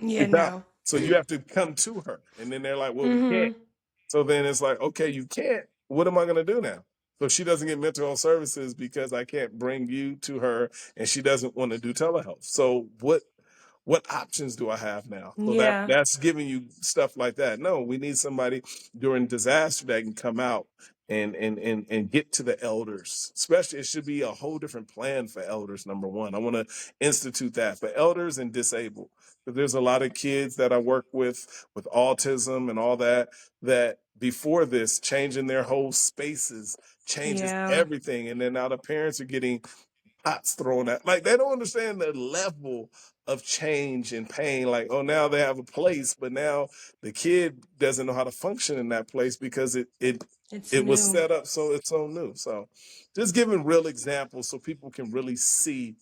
A: Yeah,
B: She's not.
A: no.
B: So you have to come to her, and then they're like, "Well, we can't."
A: Mm-hmm.
B: So then it's like, "Okay, you can't. What am I gonna do now?" So she doesn't get mental health services because I can't bring you to her, and she doesn't want to do telehealth. So what options do I have now? So
A: Yeah.
B: that's giving you stuff like that. No, we need somebody during disaster that can come out and get to the elders. Especially, it should be a whole different plan for elders. Number one, I want to institute that for elders and disabled. But there's a lot of kids that I work with autism and all that, that before this, changing their whole spaces changes
A: Yeah.
B: everything. And then now the parents are getting pots thrown at, like they don't understand the level of change and pain. Like, oh, now they have a place, but now the kid doesn't know how to function in that place because
A: It's
B: it was
A: new.
B: set up so it's so new. So just giving real examples so people can really see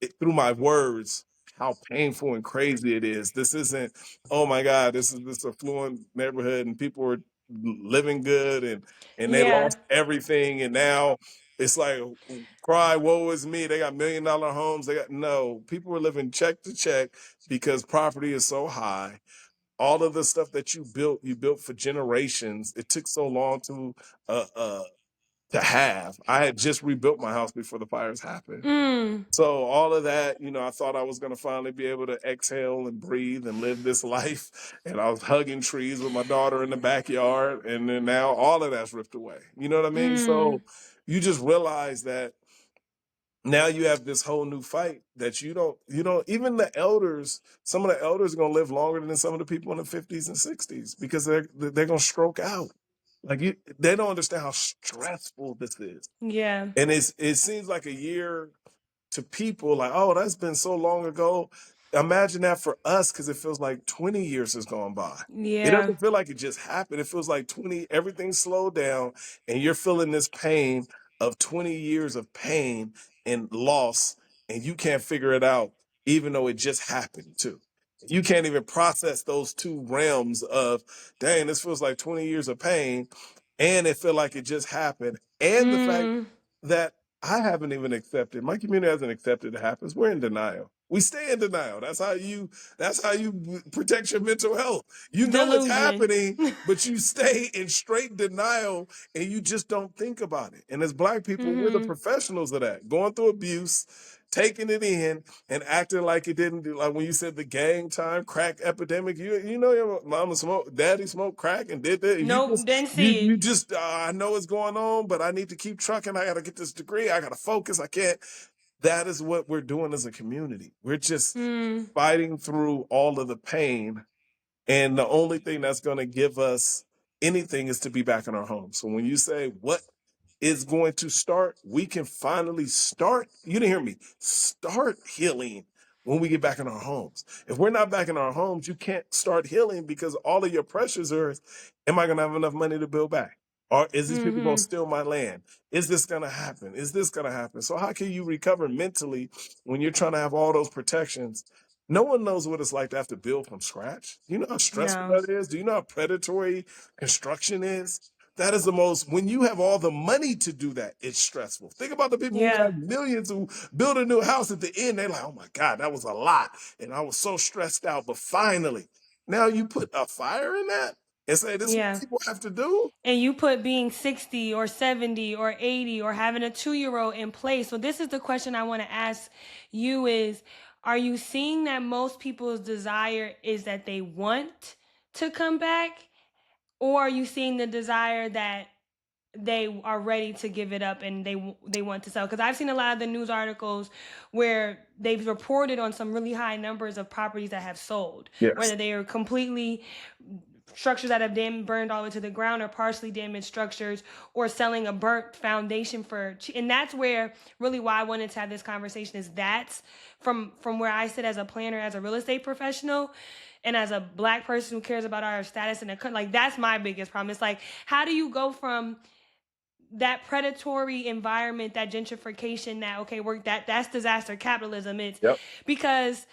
B: it through my words how painful and crazy it is. This isn't, oh my God, this is this affluent neighborhood and people are living good and they
A: Yeah.
B: lost everything and now it's like cry, woe is me. They got $1 million homes. They got no, people are living check to check because property is so high. All of the stuff that you built for generations. It took so long uh, uh, to have. I had just rebuilt my house before the fires happened.
A: Mm.
B: So all of that, I thought I was going to finally be able to exhale and breathe and live this life. And I was hugging trees with my daughter in the backyard. And then now all of that's ripped away. You know what I mean? So you just realize that now you have this whole new fight that you don't, even the elders, some of the elders are going to live longer than some of the people in the 50s and 60s because they're going to stroke out. Like they don't understand how stressful this is.
A: Yeah.
B: And it seems like a year to people like, oh, that's been so long ago. Imagine that for us because it feels like 20 years has gone by. It
A: Yeah.
B: doesn't feel like it just happened. It feels like 20, everything slowed down, and you're feeling this pain of 20 years of pain and loss, and you can't figure it out, even though it just happened too. You can't even process those two realms of, dang, this feels like 20 years of pain, and it feel like it just happened, and the fact that I haven't even accepted. My community hasn't accepted it happens. We're in denial. We stay in denial. That's how you protect your mental health. You know it's
A: Delusion.
B: happening, but you stay in straight denial and you just don't think about it. And as Black people, we're the professionals of that. Going through abuse, taking it in and acting like it didn't do, like when you said the gang time crack epidemic, you know your mama smoked, daddy smoked crack and did that.
A: Nope, didn't see
B: You
A: it.
B: just I know what's going on, but I need to keep trucking. I got to get this degree. I got to focus. I can't. That is what we're doing as a community. We're just fighting through all of the pain. And the only thing that's going to give us anything is to be back in our homes. So when you say what is going to start, we can finally start. You didn't hear me. Start healing when we get back in our homes. If we're not back in our homes, you can't start healing because all of your pressures are, am I going to have enough money to build back? Or is these people going to steal my land? Is this going to happen? Is this going to happen? So how can you recover mentally when you're trying to have all those protections? No one knows what it's like to have to build from scratch. Do you know how stressful
A: No.
B: that is? Do you know how predatory construction is? That is the most, when you have all the money to do that, it's stressful. Think about the people who
A: Yeah.
B: have millions who build a new house at the end. They're like, oh my God, that was a lot. And I was so stressed out. But finally, now you put a fire in that and say, this is what
A: Yeah.
B: people have to do?
A: And you put being 60 or 70 or 80 or having a 2-year-old in place. So this is the question I want to ask you is, are you seeing that most people's desire is that they want to come back? Or are you seeing the desire that they are ready to give it up and they want to sell? Because I've seen a lot of the news articles where they've reported on some really high numbers of properties that have sold,
B: Yes.
A: whether they are completely structures that have been burned all the way to the ground or partially damaged structures, or selling a burnt foundation for, and that's where really why I wanted to have this conversation is that's from where I sit as a planner, as a real estate professional, and as a Black person who cares about our status in the country. Like that's my biggest problem. It's like, how do you go from that predatory environment, that gentrification, that okay, that's disaster capitalism. It's because,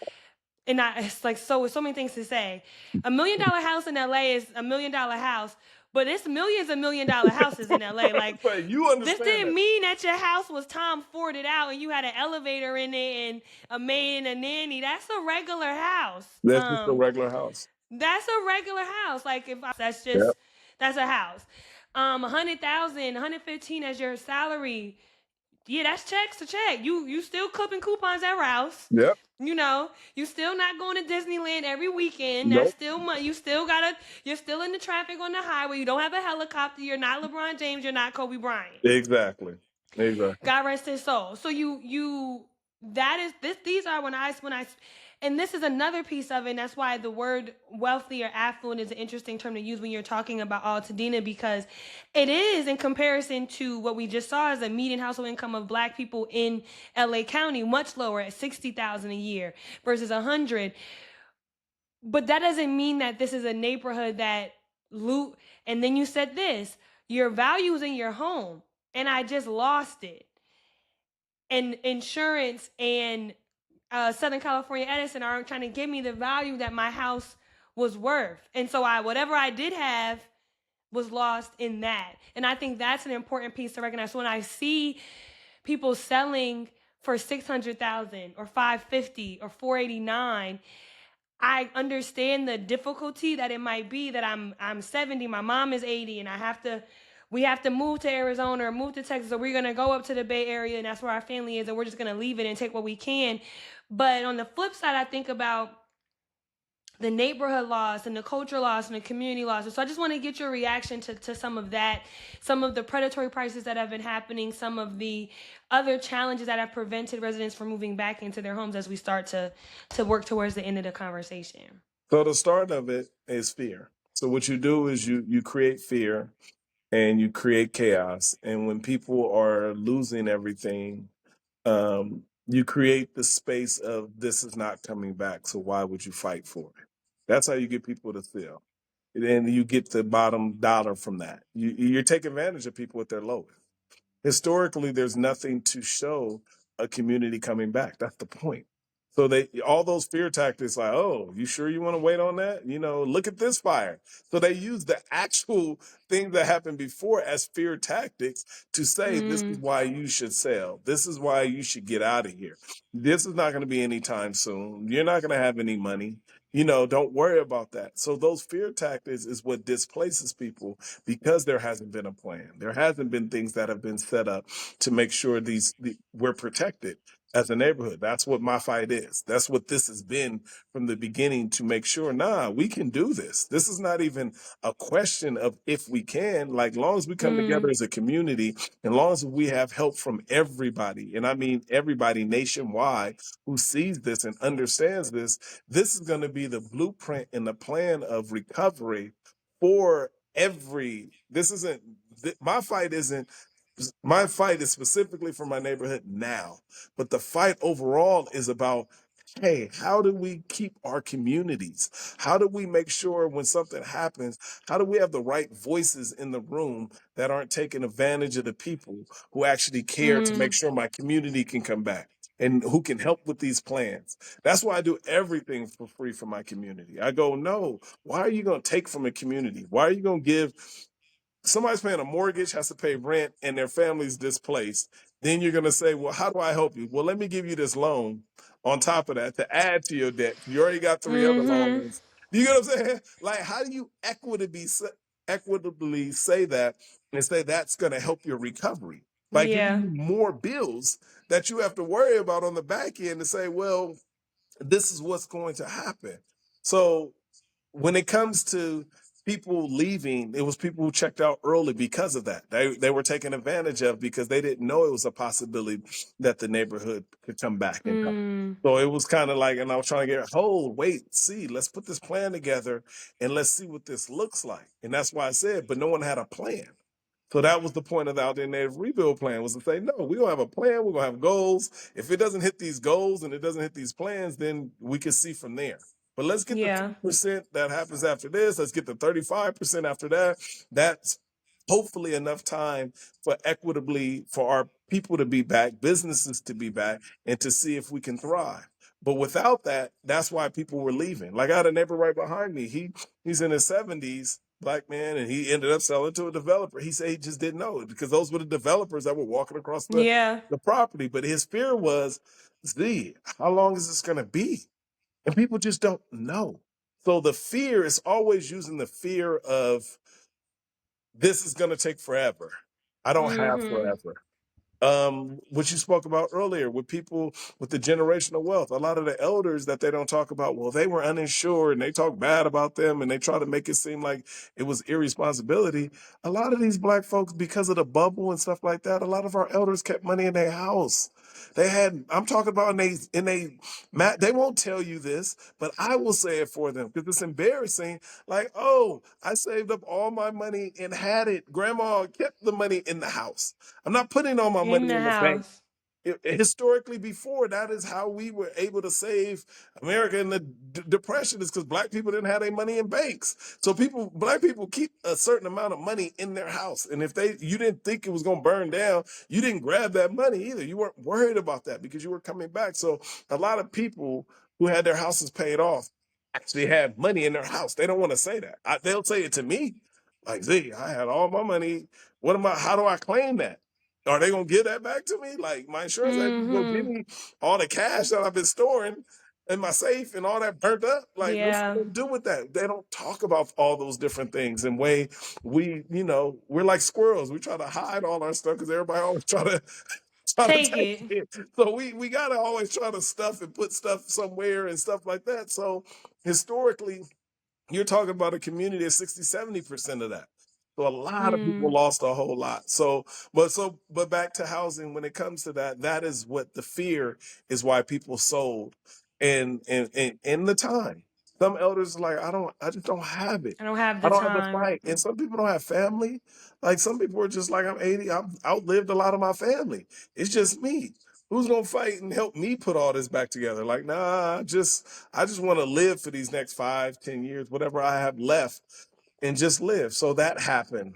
A: and it's like so many things to say. $1 million house in LA is $1 million house, but it's millions of $1 million houses in LA. Like
B: But you understand
A: this didn't
B: that.
A: mean that your house was Tom Forded out and you had an elevator in it and a maid and a nanny. That's a regular house.
B: That's just a regular house.
A: That's a regular house. Like that's
B: Yep.
A: just that's a house. 100,000, 115 as your salary. Yeah, that's checks to check. You still clipping coupons at Rouse.
B: Yep.
A: You know, you still not going to Disneyland every weekend.
B: Nope.
A: That's still money. You're still in the traffic on the highway. You don't have a helicopter. You're not LeBron James. You're not Kobe Bryant.
B: Exactly.
A: God rest his soul. So that is this. These are when I and this is another piece of it, and that's why the word wealthy or affluent is an interesting term to use when you're talking about Altadena, because it is, in comparison to what we just saw as a median household income of Black people in LA County, much lower at $60,000 a year versus 100. But that doesn't mean that this is a neighborhood that loot. And then you said this, your values in your home, and I just lost it. And insurance and Southern California Edison aren't trying to give me the value that my house was worth. And so whatever I did have was lost in that. And I think that's an important piece to recognize. So when I see people selling for 600,000 or 550 or 489, I understand the difficulty that it might be that I'm 70, my mom is 80, and we have to move to Arizona or move to Texas, or we're going to go up to the Bay Area, and that's where our family is, and we're just going to leave it and take what we can. But on the flip side, I think about the neighborhood loss and the culture loss and the community loss. So I just want to get your reaction to some of that, some of the predatory prices that have been happening, some of the other challenges that have prevented residents from moving back into their homes as we start to work towards the end of the conversation.
B: So the start of it is fear. So what you do is you create fear and you create chaos. And when people are losing everything, you create the space of this is not coming back. So why would you fight for it? That's how you get people to sell. And you get the bottom dollar from that. You're taking advantage of people at their lowest. Historically, there's nothing to show a community coming back. That's the point. So all those fear tactics, like, oh, you sure you want to wait on that? Look at this fire. So they use the actual thing that happened before as fear tactics to say, this is why you should sell. This is why you should get out of here. This is not going to be anytime soon. You're not going to have any money. Don't worry about that. So those fear tactics is what displaces people because there hasn't been a plan. There hasn't been things that have been set up to make sure we're protected as a neighborhood. That's what my fight is. That's what this has been from the beginning, to make sure, we can do this. This is not even a question of if we can, like, long as we come together as a community, and long as we have help from everybody, and I mean everybody nationwide who sees this and understands this, this is going to be the blueprint and the plan of recovery for my fight is specifically for my neighborhood now, but the fight overall is about, hey, how do we keep our communities? How do we make sure when something happens, how do we have the right voices in the room that aren't taking advantage of the people who actually care to make sure my community can come back and who can help with these plans? That's why I do everything for free for my community. I go, no, why are you going to take from a community? Why are you going to give? Somebody's paying a mortgage, has to pay rent, and their family's displaced. Then you're going to say, well, how do I help you? Well, let me give you this loan on top of that to add to your debt. You already got 3 other loans. Do you get what I'm saying? Like, how do you equitably say that and say that's going to help your recovery? By giving you more bills that you have to worry about on the back end to say, well, this is what's going to happen. So when it comes to people leaving, it was people who checked out early because of that. They were taken advantage of because they didn't know it was a possibility that the neighborhood could come back and help. So it was kind of like, and I was trying to let's put this plan together and let's see what this looks like. And that's why I said, but no one had a plan. So that was the point of the Altadena Natives Rebuild Plan, was to say, no, we're going to have a plan. We're going to have goals. If it doesn't hit these goals and it doesn't hit these plans, then we can see from there. But let's get the 2% that happens after this. Let's get the 35% after that. That's hopefully enough time for our people to be back, businesses to be back, and to see if we can thrive. But without that, that's why people were leaving. Like, I had a neighbor right behind me. He's in his 70s, Black man, and he ended up selling to a developer. He said he just didn't know it because those were the developers that were walking across the property. But his fear was, how long is this going to be? And people just don't know. So the fear is always using the fear of, this is going to take forever. I don't have forever. What you spoke about earlier with people with the generational wealth, a lot of the elders that they don't talk about, well, they were uninsured and they talk bad about them and they try to make it seem like it was irresponsibility. A lot of these Black folks, because of the bubble and stuff like that, a lot of our elders kept money in their house. I'm talking about they won't tell you this, but I will say it for them because it's embarrassing. Like, oh, I saved up all my money and had it. Grandma kept the money in the house. I'm not putting all my
A: In
B: money
A: the
B: in the bank.
A: house.
B: Historically before, that is how we were able to save America in the depression, is because black people didn't have their money in banks. So black people keep a certain amount of money in their house, and if you didn't think it was going to burn down, you didn't grab that money either. You weren't worried about that because you were coming back. So a lot of people who had their houses paid off actually had money in their house. They don't want to say that. They'll say it to me, like, Z, I had all my money. How do I claim that? Are they gonna give that back to me? Like, my insurance agent gonna give me all the cash that I've been storing in my safe and all that burnt up? Like, what's they
A: Yeah.
B: gonna do with that? They don't talk about all those different things. And we're like squirrels. We try to hide all our stuff because everybody always try to
A: Take
B: take
A: it.
B: it. So we gotta always try to stuff and put stuff somewhere and stuff like that. So historically, you're talking about a community of 60, 70% of that. So a lot of people lost a whole lot. But back to housing, when it comes to that, that is what the fear is, why people sold. And in the time, some elders are like, I just don't have it.
A: I don't have
B: I
A: the
B: don't have the
A: time.
B: fight. And some people don't have family. Like, some people are just like, I'm 80. I've outlived a lot of my family. It's just me. Who's gonna fight and help me put all this back together? Like, nah, I just want to live for these next 5, 10 years, whatever I have left, and just live. So that happened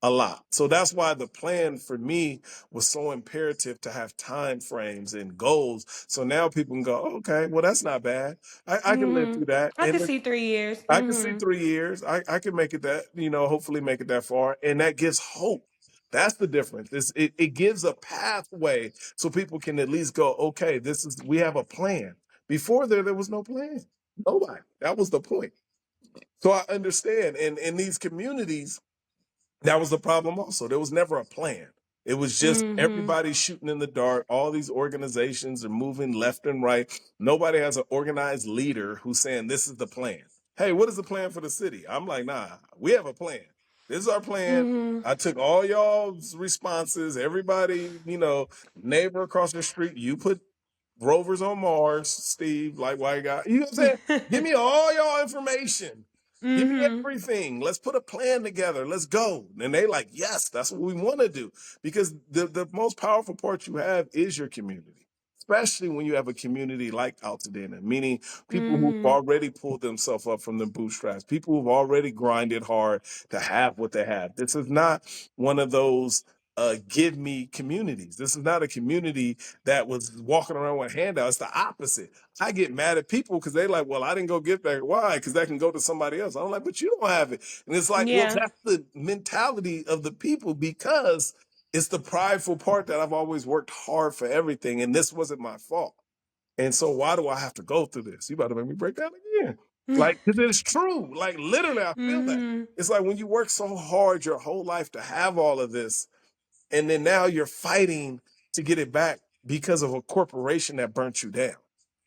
B: a lot. So that's why the plan for me was so imperative, to have time frames and goals. So now people can go, okay, well, that's not bad. I can live through that.
A: I
B: And
A: can see 3 years.
B: I can see 3 years. I can make it that, hopefully make it that far. And that gives hope. That's the difference. It gives a pathway so people can at least go, okay, we have a plan. Before there was no plan. Nobody. That was the point. So I understand. And in these communities, that was the problem also. There was never a plan. It was just everybody shooting in the dark. All these organizations are moving left and right. Nobody has an organized leader who's saying, this is the plan. Hey, what is the plan for the city? I'm like, nah, we have a plan. This is our plan. I took all y'all's responses. Everybody, neighbor across the street, you put rovers on Mars, Steve, like white guy. You know what I'm saying? Give me all y'all information. Give me everything. Let's put a plan together. Let's go. And they like, yes, that's what we want to do. Because the most powerful part you have is your community, especially when you have a community like Altadena, meaning people who've already pulled themselves up from the bootstraps, people who've already grinded hard to have what they have. This is not one of those give me communities. This is not a community that was walking around with handouts. It's the opposite. I get mad at people because they like, well, I didn't go get that. Why? Because that can go to somebody else. I'm like, but you don't have it. And it's like, well,
A: Yeah.
B: that's the mentality of the people, because it's the prideful part that I've always worked hard for everything, and this wasn't my fault. And so why do I have to go through this? You about to make me break down again. Like, because it's true. Like, literally, I feel that. It's like when you work so hard your whole life to have all of this, and then now you're fighting to get it back because of a corporation that burnt you down.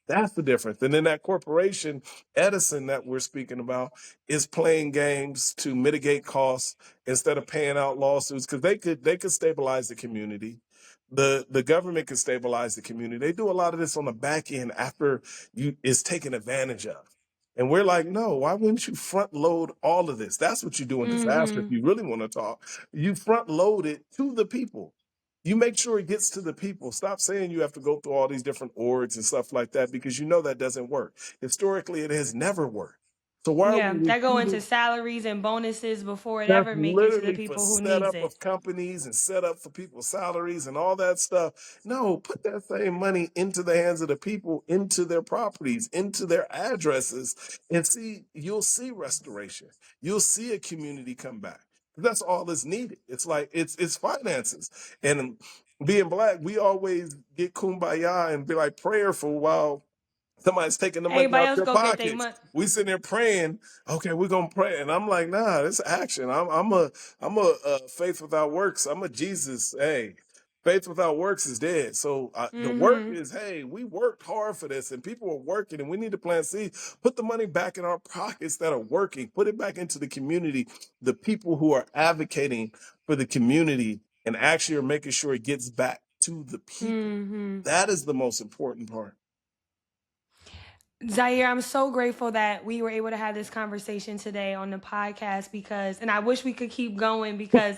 B: That's the difference. And then that corporation, Edison, that we're speaking about, is playing games to mitigate costs instead of paying out lawsuits, because they could stabilize the community. The government could stabilize the community. They do a lot of this on the back end after it's taken advantage of. And we're like, no, why wouldn't you front load all of this? That's what you do in disaster. If you really want to talk, you front load it to the people. You make sure it gets to the people. Stop saying you have to go through all these different orgs and stuff like that, because you know that doesn't work. Historically, it has never worked. So why are
A: Yeah,
B: we
A: that go
B: repeating?
A: into salaries and bonuses before it
B: That's
A: ever make it to the
B: literally for
A: people who needs
B: setup
A: it.
B: of companies and setup for people's salaries and all that stuff. No, put that same money into the hands of the people, into their properties, into their addresses, and you'll see restoration. You'll see a community come back. That's all that's needed. It's like it's finances. And being black, we always get kumbaya and be like prayerful while somebody's taking the money
A: Everybody
B: out
A: else
B: their
A: go get their
B: pockets.
A: money.
B: We sitting there praying, okay, we're gonna pray. And I'm like, nah, this action. I'm a faith without works. I'm a Jesus. Hey, faith without works is dead. So the work is, hey, we worked hard for this, and people are working, and we need to plant seeds. Put the money back in our pockets that are working. Put it back into the community. The people who are advocating for the community and actually are making sure it gets back to the people. That is the most important part.
A: Zaire, I'm so grateful that we were able to have this conversation today on the podcast and I wish we could keep going because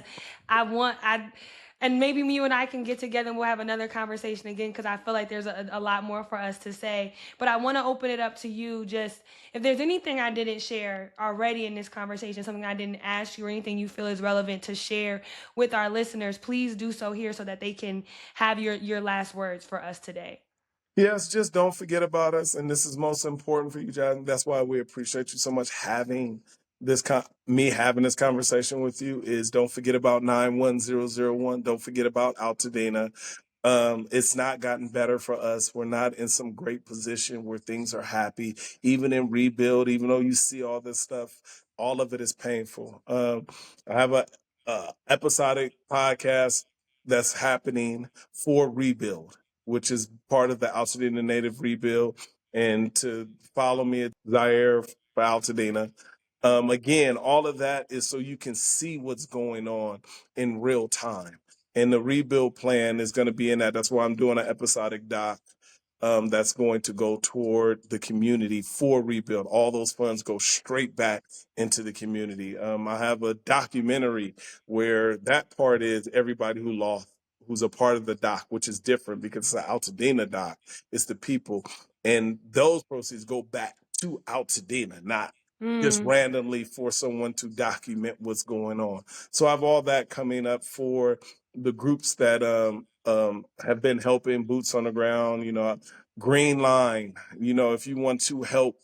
A: and maybe you and I can get together and we'll have another conversation again because I feel like there's a lot more for us to say. But I want to open it up to you. Just if there's anything I didn't share already in this conversation, something I didn't ask you or anything you feel is relevant to share with our listeners, please do so here so that they can have your last words for us today.
B: Yes, just don't forget about us. And this is most important for you, John. That's why we appreciate you so much having me having this conversation with you is don't forget about 91001. Don't forget about Altadena. It's not gotten better for us. We're not in some great position where things are happy. Even in rebuild, even though you see all this stuff, all of it is painful. I have a episodic podcast that's happening for rebuild, which is part of the Altadena Native Rebuild. And to follow me at Zaire for Altadena. Again, all of that is so you can see what's going on in real time. And the rebuild plan is going to be in that. That's why I'm doing an episodic doc that's going to go toward the community for rebuild. All those funds go straight back into the community. I have a documentary where that part is everybody who lost, who's a part of the doc, which is different because it's an Altadena doc. It's the people. And those proceeds go back to Altadena, not just randomly for someone to document what's going on. So I have all that coming up for the groups that have been helping boots on the ground, Green Line, if you want to help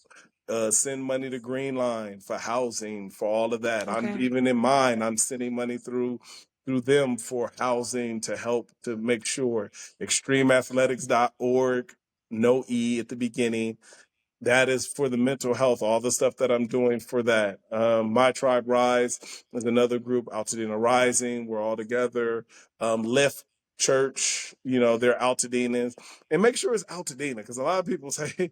B: send money to Green Line for housing, for all of that. Okay. I'm even in mine, I'm sending money through them for housing to help to make sure extremeathletics.org, no E at the beginning. That is for the mental health, all the stuff that I'm doing for that. My Tribe Rise is another group, Altadena Rising. We're all together. Lift Church, they're Altadenas. And make sure it's Altadena, because a lot of people say,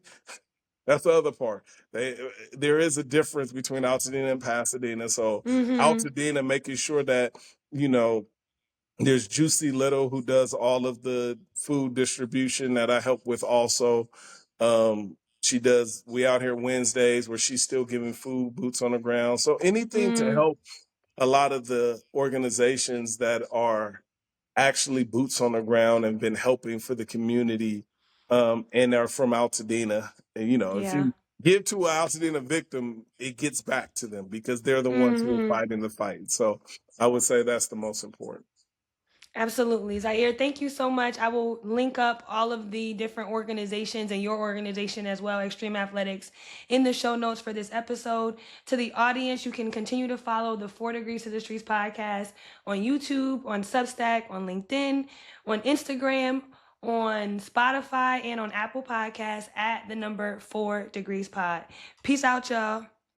B: that's the other part. There is a difference between Altadena and Pasadena. So Altadena, making sure that, there's Juicy Little who does all of the food distribution that I help with also. She does We Out Here Wednesdays where she's still giving food, boots on the ground. So anything to help a lot of the organizations that are actually boots on the ground and been helping for the community and are from Altadena. And, if you give to an Altadena victim, it gets back to them because they're the ones who are fighting the fight. So I would say that's the most important.
A: Absolutely. Zaire, thank you so much. I will link up all of the different organizations and your organization as well, Extreme Athletics, in the show notes for this episode. To the audience, you can continue to follow the 4 Degrees to the Streets podcast on YouTube, on Substack, on LinkedIn, on Instagram, on Spotify, and on Apple Podcasts at the number 4 Degrees Pod. Peace out, y'all.